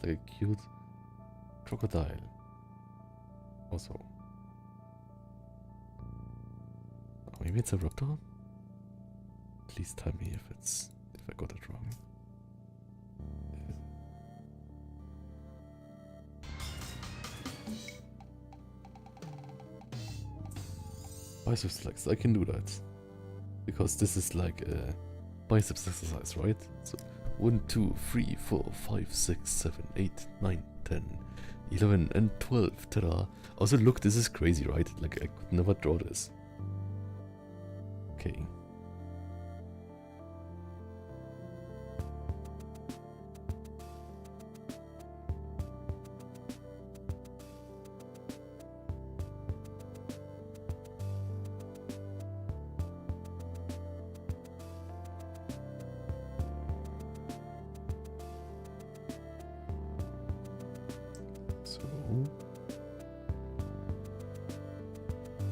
Like a cute crocodile. Also. Oh, maybe it's a raptor? Please tell me if I got it wrong. Biceps flex, I can do that. Because this is like a biceps exercise, right? So 1, 2, 3, 4, 5, 6, 7, 8, 9, 10, 11 and 12. Ta-da! Also look, this is crazy, right? Like I could never draw this. Okay.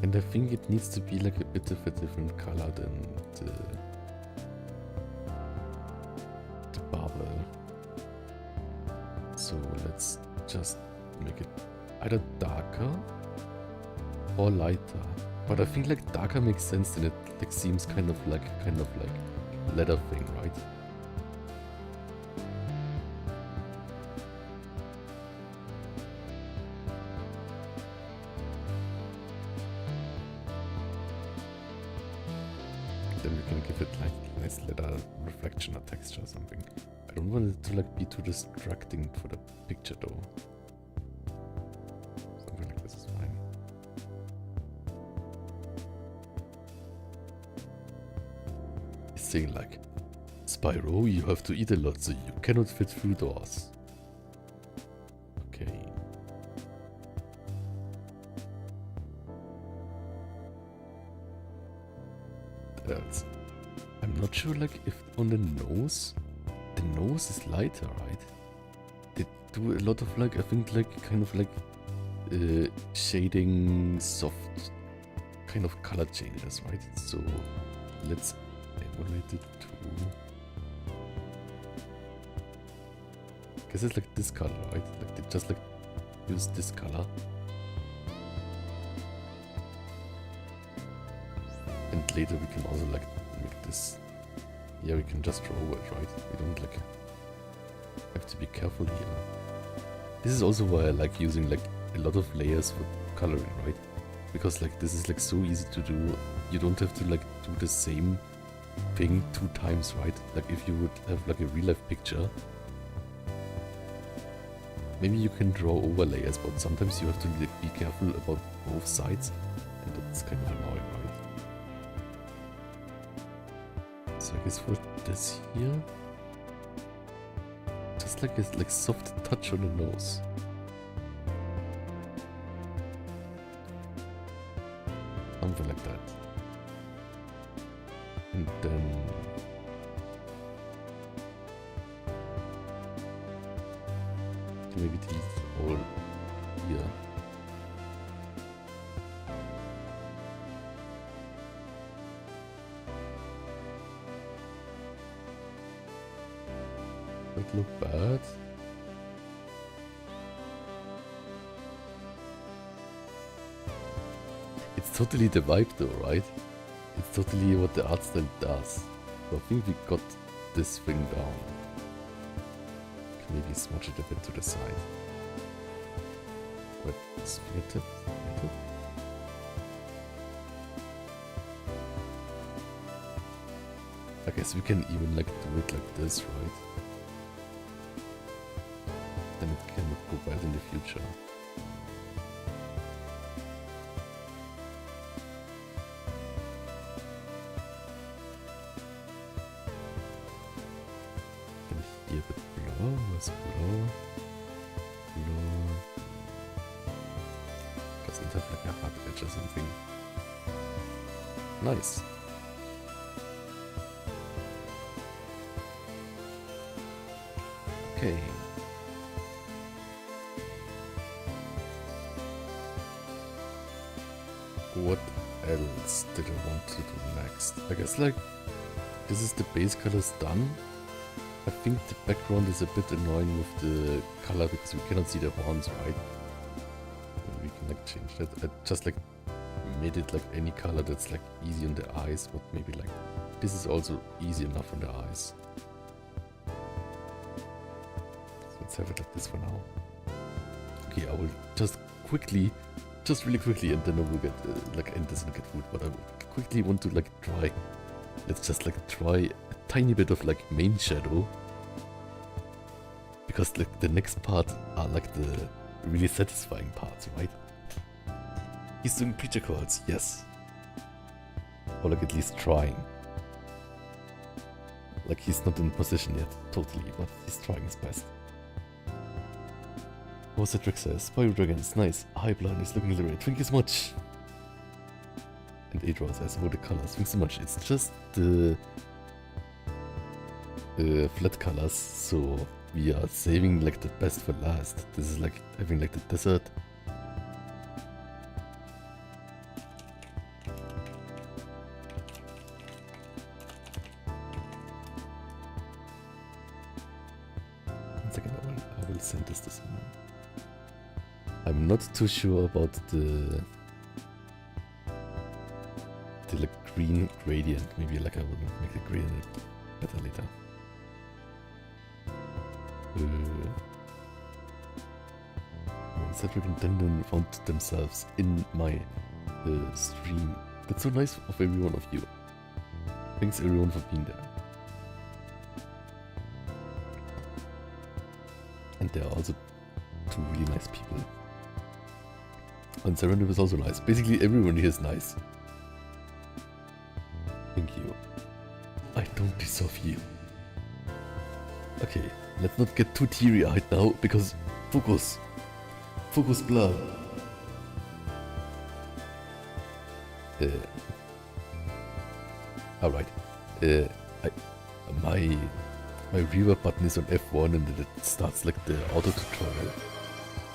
And I think it needs to be like a bit of a different color than the barbell. So let's just make it either darker or lighter. But I think like darker makes sense, then it like seems kind of like leather thing, right? Then we can give it like nice leather reflection or texture or something. I don't want it to like be too distracting for the picture though. Something like this is fine. It's saying like, Spyro, you have to eat a lot so you cannot fit through doors. Okay. I'm not sure like if on the nose is lighter, right? They do a lot of like, I think like kind of like shading, soft kind of color changes, right? So let's emulate it to, I guess it's like this color, right? Like they just like use this color. And later we can also like make this. Yeah, we can just draw over it, right? We don't like have to be careful here. This is also why I like using like a lot of layers for coloring, right? Because like this is like so easy to do. You don't have to like do the same thing 2 times, right? Like if you would have like a real life picture, maybe you can draw over layers, but sometimes you have to like, be careful about both sides, and that's kind of annoying, right? So I guess for this here, just like a soft touch on the nose. Something like that. And then maybe these all here. Don't look bad. It's totally the vibe though, right? It's totally what the art style does. So I think we got this thing down. Can maybe smudge it a bit to the side. Wait, this fingertip. I guess we can even like do it like this, right? Then it can go bad in the future. And here with blur, where's blur? Blur. Doesn't have like a hard edge or something. Nice. Okay. What else did I want to do next? I guess like this is the base colors done. I think the background is a bit annoying with the color because we cannot see the horns, right? We can like change that. I just like made it like any color that's like easy on the eyes, but maybe like this is also easy enough on the eyes. Let's have it like this for now. Okay, I will just really quickly, and then I will get like end this and get food. But I quickly want to like try. Let's just like try a tiny bit of like main shadow, because like the next part are like the really satisfying parts, right? He's doing preacher calls, yes, or like at least trying. Like he's not in position yet, totally, but he's trying his best. Oh, Cedric says, Spyro Dragons, nice. Highblind is looking great. Thank you so much. And Adra says, oh, the colors. Thanks so much. It's just the flat colors, so we are saving like the best for last. This is like having like the desert. One second, I will send this to someone. I'm not too sure about the like green gradient. Maybe like I will make the gradient better later. Cedric and Dendon found themselves in my stream. That's so nice of every one of you. Thanks everyone for being there. And there are also 2 really nice people. And Serendip is also nice. Basically everyone here is nice. Thank you. I don't deserve you. Okay, let's not get too teary-eyed now, because focus. Focus, blood. Alright. My reverb button is on F1 and then it starts like the auto tutorial.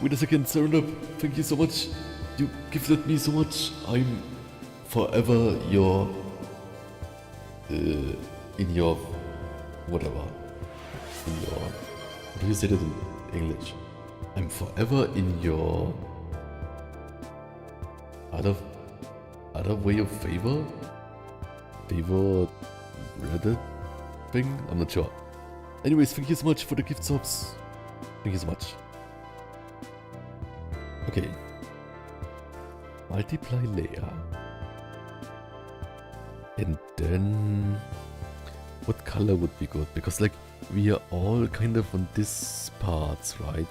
Wait a second, Serendip, thank you so much. You gifted me so much. I'm forever your in your whatever. In your, how do you say that in English? I'm forever in your other way of favor Reddit thing. I'm not sure. Anyways, thank you so much for the gift subs. Thank you so much. Okay. Multiply layer. And then what color would be good? Because like we are all kind of on this parts, right?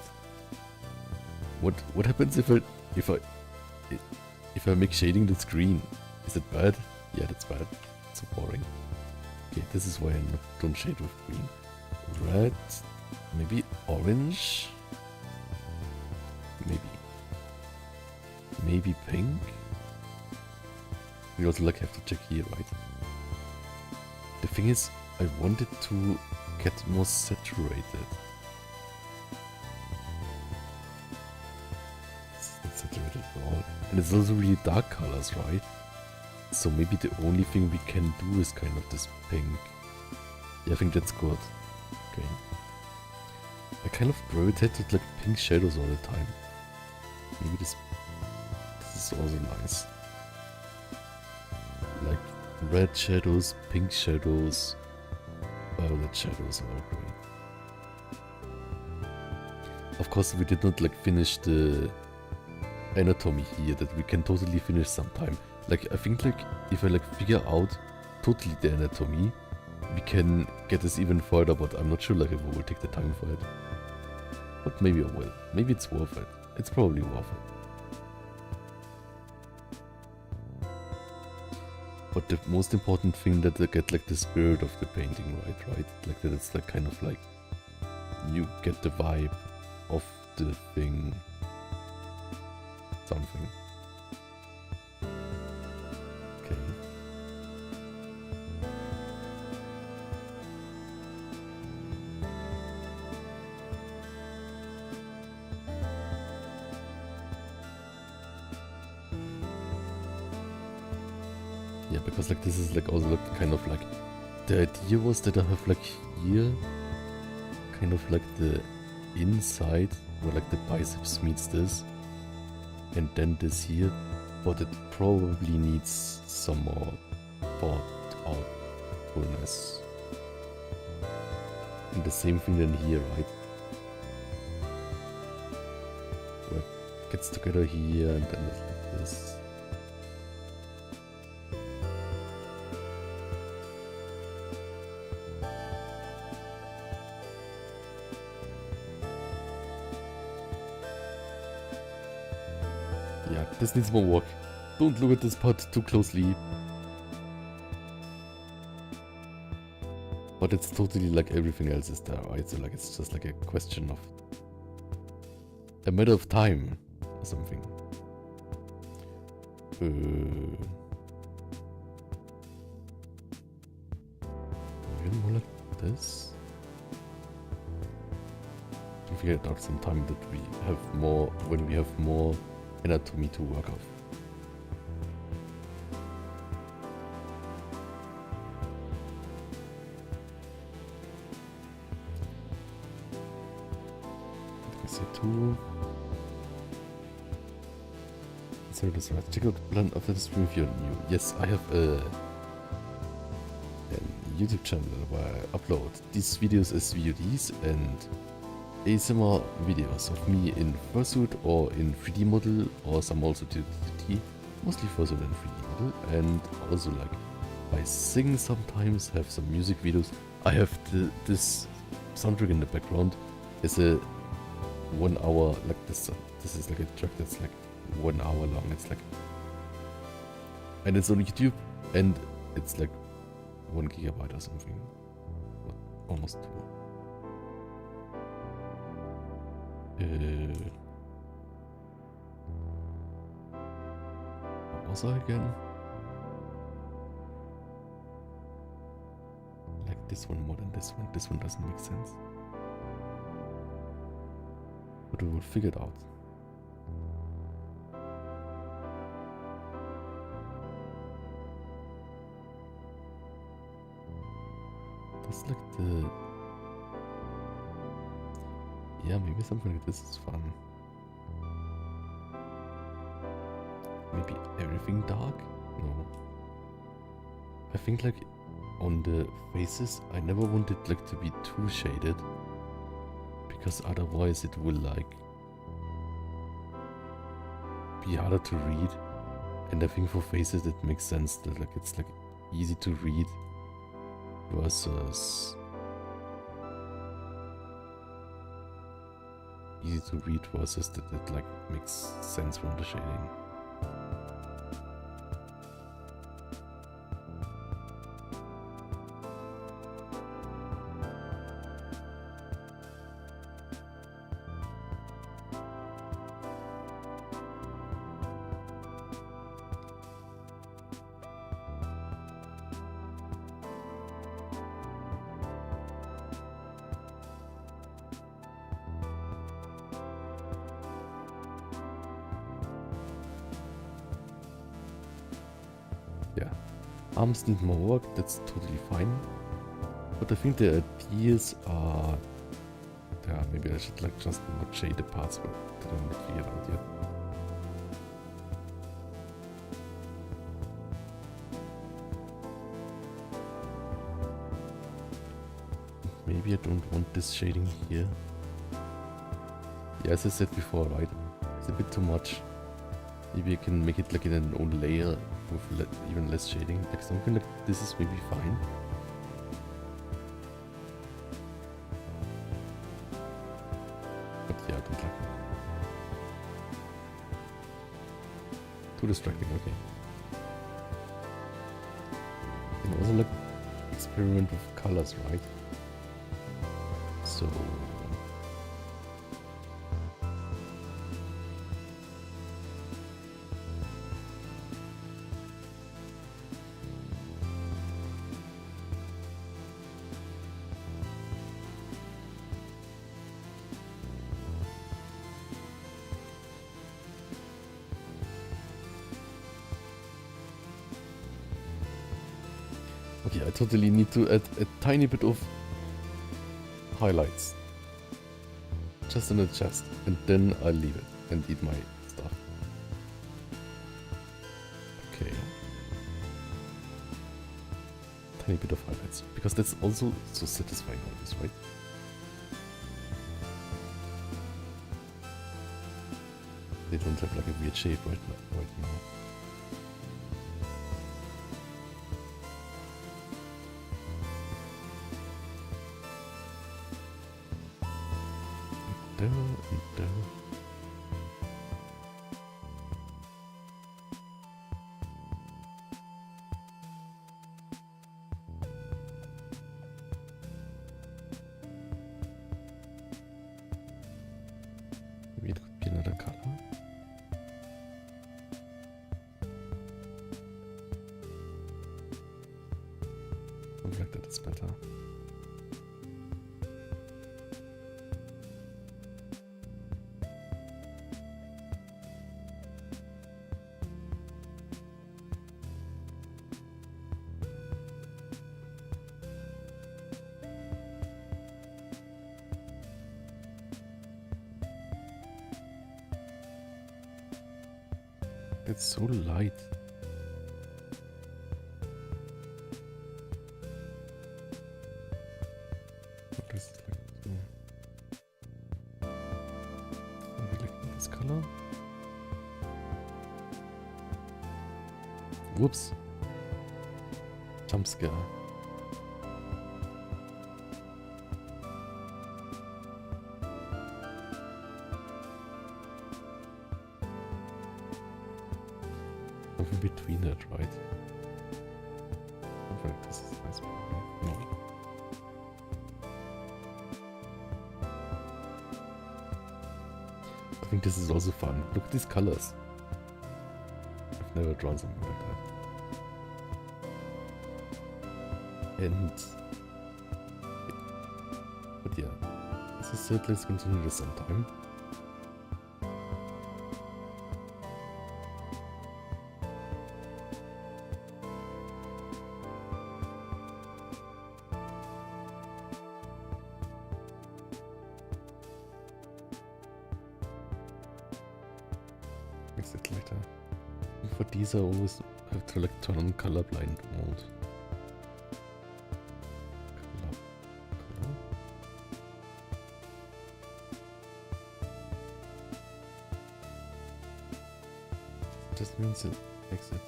What happens if I make shading that's green? Is it bad? Yeah, that's bad. It's so boring. Okay, this is why I don't shade with green. Red, maybe orange, maybe pink. We also like have to check here, right? The thing is, I wanted to get more saturated. It's not saturated at all. And it's also really dark colors, right? So maybe the only thing we can do is kind of this pink. Yeah, I think that's good. Okay. I kind of gravitate to like pink shadows all the time. Maybe this is also nice. Like red shadows, pink shadows, violet shadows are all great. Of course, we did not like finish the anatomy here that we can totally finish sometime. Like I think like if I like figure out totally the anatomy, we can get this even further, but I'm not sure like if we will take the time for it. But maybe I will. Maybe it's worth it. It's probably worth it. But the most important thing that I get like the spirit of the painting right? Like that it's like kind of like you get the vibe of the thing. Something. Okay. Yeah, because like this is like also like kind of like the idea was that I have like here kind of like the inside where like the biceps meets this. And then this here, but it probably needs some more thought out fullness. And the same thing then here, right? Where it gets together here and then it's like this. Yeah, this needs more work. Don't look at this part too closely. But it's totally like everything else is there, right? So like it's just like a question of a matter of time or something. Maybe more like this. We figured out some time that we have more when we have more anatomy to work off. Two. So that's right. Check out the plan after the stream if you're new. Yes, I have a YouTube channel where I upload these videos as VODs and ASMR videos of me in fursuit or in 3D model, or some also 2D, mostly fursuit and 3D model, and also like I sing sometimes, have some music videos. I have this soundtrack in the background. It's a 1 hour, like this is like a track that's like 1 hour long. It's like, and it's on YouTube, and it's like 1 gigabyte or something, almost 2. What was I again? Like this one more than this one. This one doesn't make sense. But we will figure it out. That's like the... Yeah, maybe something like this is fun. Maybe everything dark? No. I think like on the faces, I never wanted like to be too shaded. Because otherwise it will like be harder to read. And I think for faces it makes sense that like it's like easy to read versus that it like makes sense from the shading. Yeah, arms need more work, that's totally fine. But I think the ideas are... Yeah, maybe I should like just not shade the parts that are not figured out yet. Maybe I don't want this shading here. Yeah, as I said before, right? It's a bit too much. Maybe I can make it like in an own layer with even less shading. Like something like this is maybe fine. But yeah, I don't like it. Too distracting, okay. And also like experiment with colors, right? So okay, I totally need to add a tiny bit of highlights. Just in the chest. And then I'll leave it and eat my stuff. Okay. Tiny bit of highlights. Because that's also so satisfying always, right? They don't have like a weird shape right now. Maybe it could be another color. Something like that is better. It's so light. What is it like? Maybe like this color? Whoops. Jump scare. Something between it, right? Something like this is nice. No. I think this is also fun. Look at these colors. I've never drawn something like that. And... But yeah, as I said, let's continue this sometime. Makes it lighter. And for these I always have to like turn on colorblind mode. Color. Just means it makes it.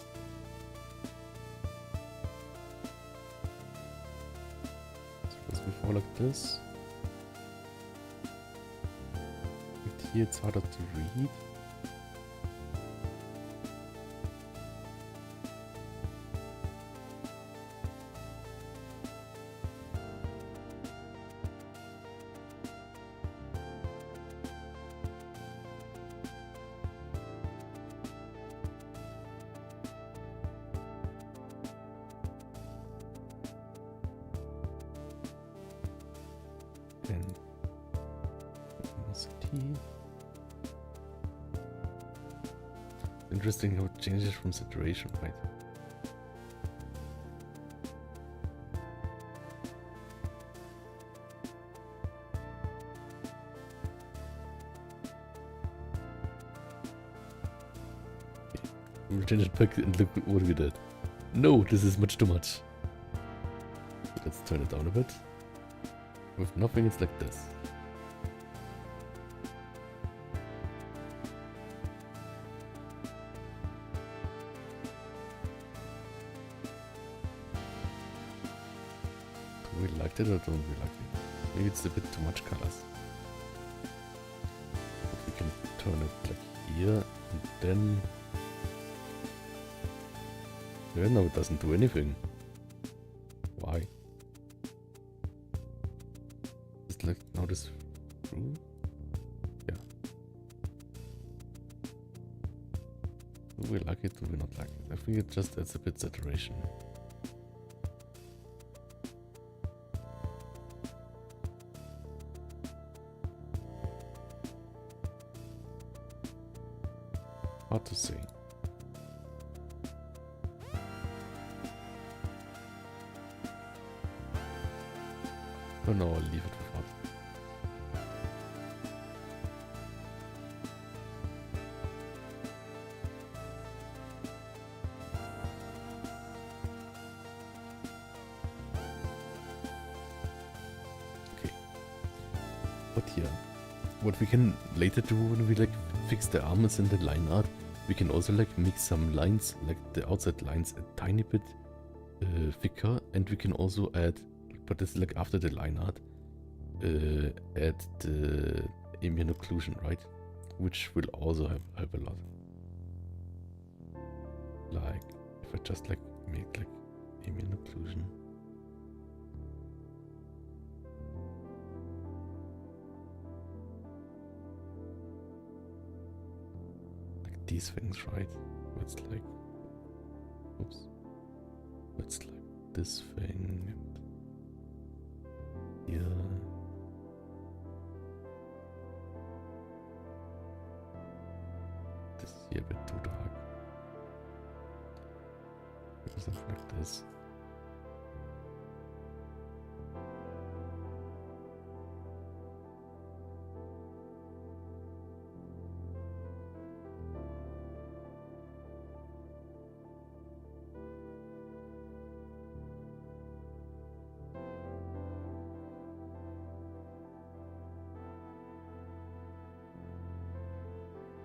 So it was before like this. And here it's harder to read. And velocity. Interesting how it changes from saturation, right? We'll change it back and look what we did. No, this is much too much. Let's turn it down a bit. With nothing, it's like this. Do we like it or don't we like it? Maybe it's a bit too much colors. But we can turn it like here and then... Yeah, no, it doesn't do anything. Why? Like now this through? Yeah. Do we like it? Do we not like it? I think it just adds a bit saturation. Hard to say. Oh no, I'll leave it with hard. Okay. But here, what we can later do when we like fix the arms and the line art, we can also like make some lines, like the outside lines a tiny bit thicker, and we can also add, but this is like after the line art, add the ambient occlusion, right? Which will also help a lot. Like if I just like make like ambient occlusion. Like these things, right? It's like, oops. It's like this thing and here. This is here a bit too dark. Something like this.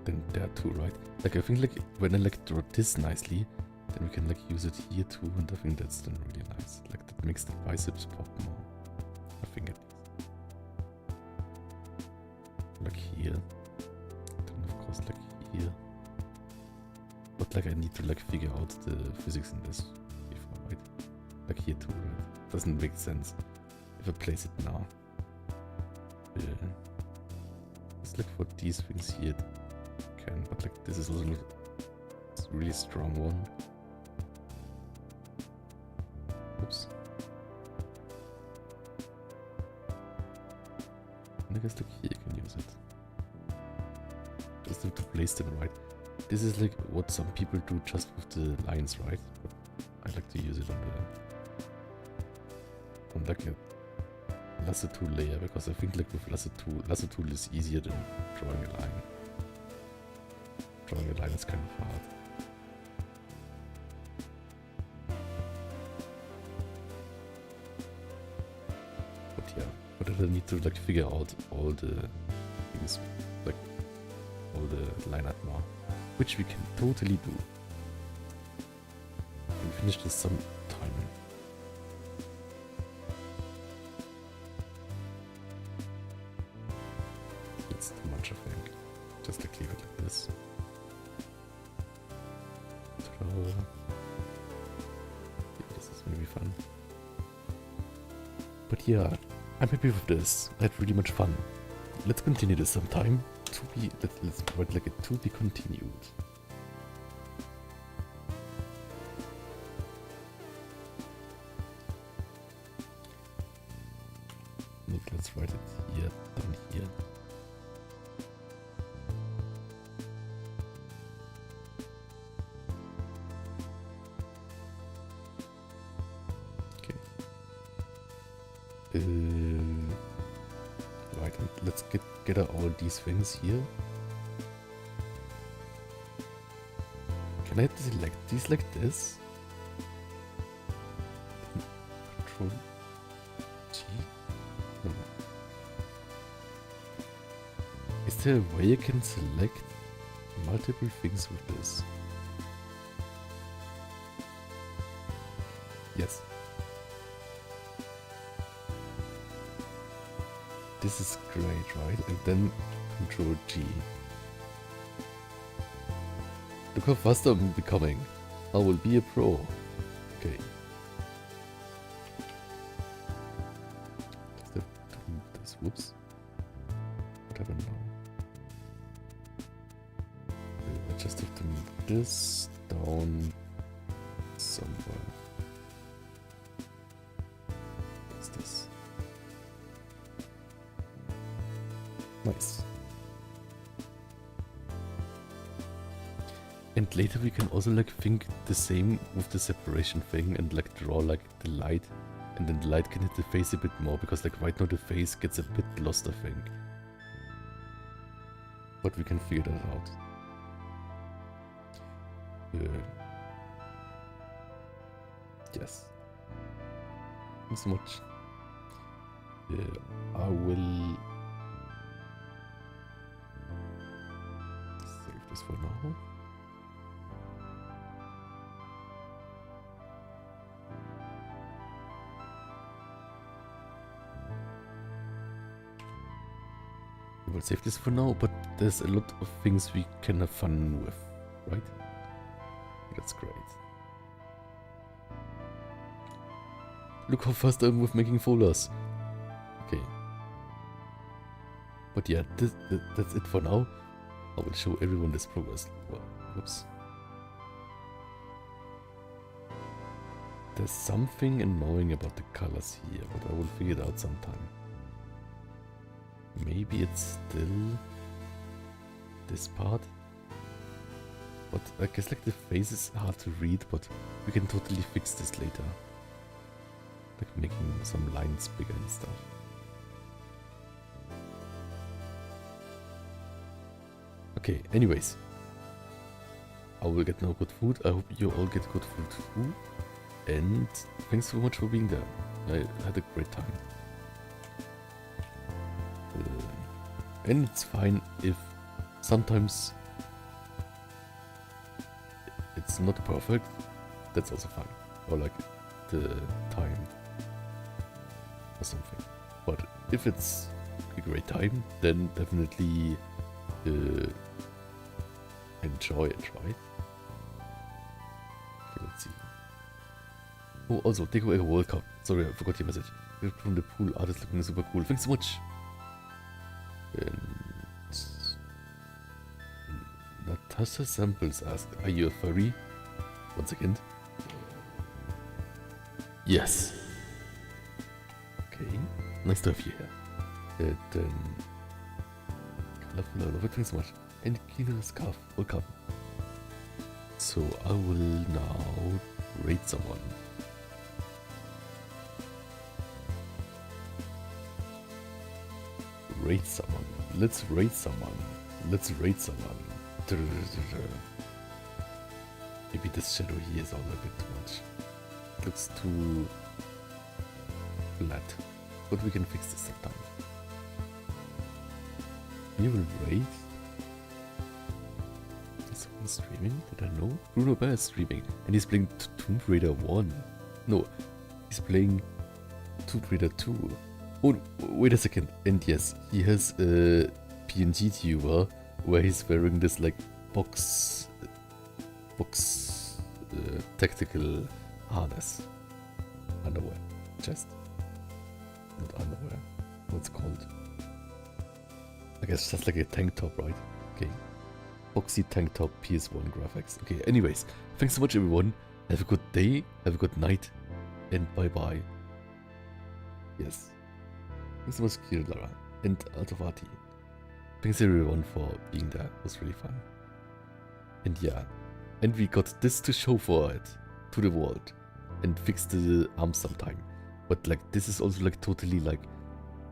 Then there too, right? Like I think like when I like draw this nicely, then we can like use it here too, and I think that's then really nice. Like that makes the biceps pop more. I think at least. Like here. Then of course like here. But like I need to like figure out the physics in this before, right? Like here too, right? Doesn't make sense if I place it now. Yeah. It's like for these things here. Can, but like this is also a really strong one. Oops. And I guess like here you can use it. Just have to place them right. This is like what some people do just with the lines, right? But I like to use it on like a lasso tool layer, because I think like with lasso tool is easier than drawing a line. drawing a line is kind of hard. But yeah, but I need to like figure out all the things, like all the line art more, which we can totally do. And finish this some time. It's too much, I think. Just like leave it like this. Throw. Yeah, this is maybe fun. But yeah, I'm happy with this. I had really much fun. Let's continue this sometime. Let's write like a to be continued. Maybe let's write it here, down here. Right, and let's get all these things here. Can I select these like this? Control G? No. Is there a way I can select multiple things with this? Yes. This is great, right? And then Control G. Look how fast I'm becoming. I will be a pro. Okay. Does that do this? Whoops. What happened now? I just have to move this down somewhere. What's this? Nice. And later we can also like think the same with the separation thing and like draw like the light, and then the light can hit the face a bit more, because like right now the face gets a bit lost, I think. But we can figure that out. Yes. Thanks so much. I will save this for now. We'll save this for now, but there's a lot of things we can have fun with, right? That's great. Look how fast I'm with making folders. Okay. But yeah, that's it for now. I will show everyone this progress. Well, whoops. There's something annoying about the colors here, but I will figure it out sometime. Maybe it's still this part, but I guess like the face is hard to read, but we can totally fix this later, like making some lines bigger and stuff. Okay, anyways, I will get now good food. I hope you all get good food too, and thanks so much for being there. I had a great time. And it's fine if sometimes it's not perfect, that's also fine. Or like the time or something. But if it's a great time, then definitely enjoy it, right? Okay, let's see. Oh, also, Deco Echo World Cup. Sorry, I forgot your message. From the pool artist looking super cool. Thanks so much. And Natasha Samples asked, are you a furry? Once again. Yes. Okay. Nice to have you here. Then colorful, I love it. Thanks so much. And Kino Scarf, welcome. So I will now rate someone. Rate someone. Let's rate someone. Let's rate someone. Maybe this shadow here is all a bit too much. It looks too flat. But we can fix this sometime. You will wait. Is someone streaming? Did I know? Bruno Bear is streaming. And he's playing Tomb Raider 1. No, he's playing Tomb Raider 2. Oh, wait a second. And yes, he has a PNG tuber where he's wearing this like box tactical harness. Underwear. Chest. Not underwear. What's it called? I guess just like a tank top, right? Okay. Boxy tank top PS1 graphics. Okay, anyways. Thanks so much everyone. Have a good day, have a good night, and bye bye. Yes. Thanks so much Kirlara and Altavati. Thanks everyone for being there. It was really fun. And yeah. And we got this to show for it. To the world. And fix the arms sometime. But like this is also like totally like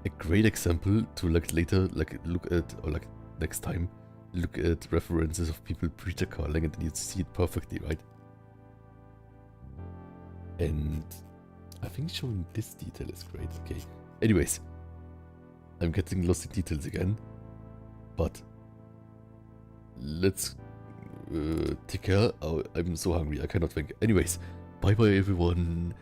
a great example to like later like look at, or like next time look at references of people preacher calling and then you see it perfectly, right? And I think showing this detail is great. Okay, anyways, I'm getting lost in details again, but let's take care. Oh, I'm so hungry, I cannot think. Anyways, bye bye everyone.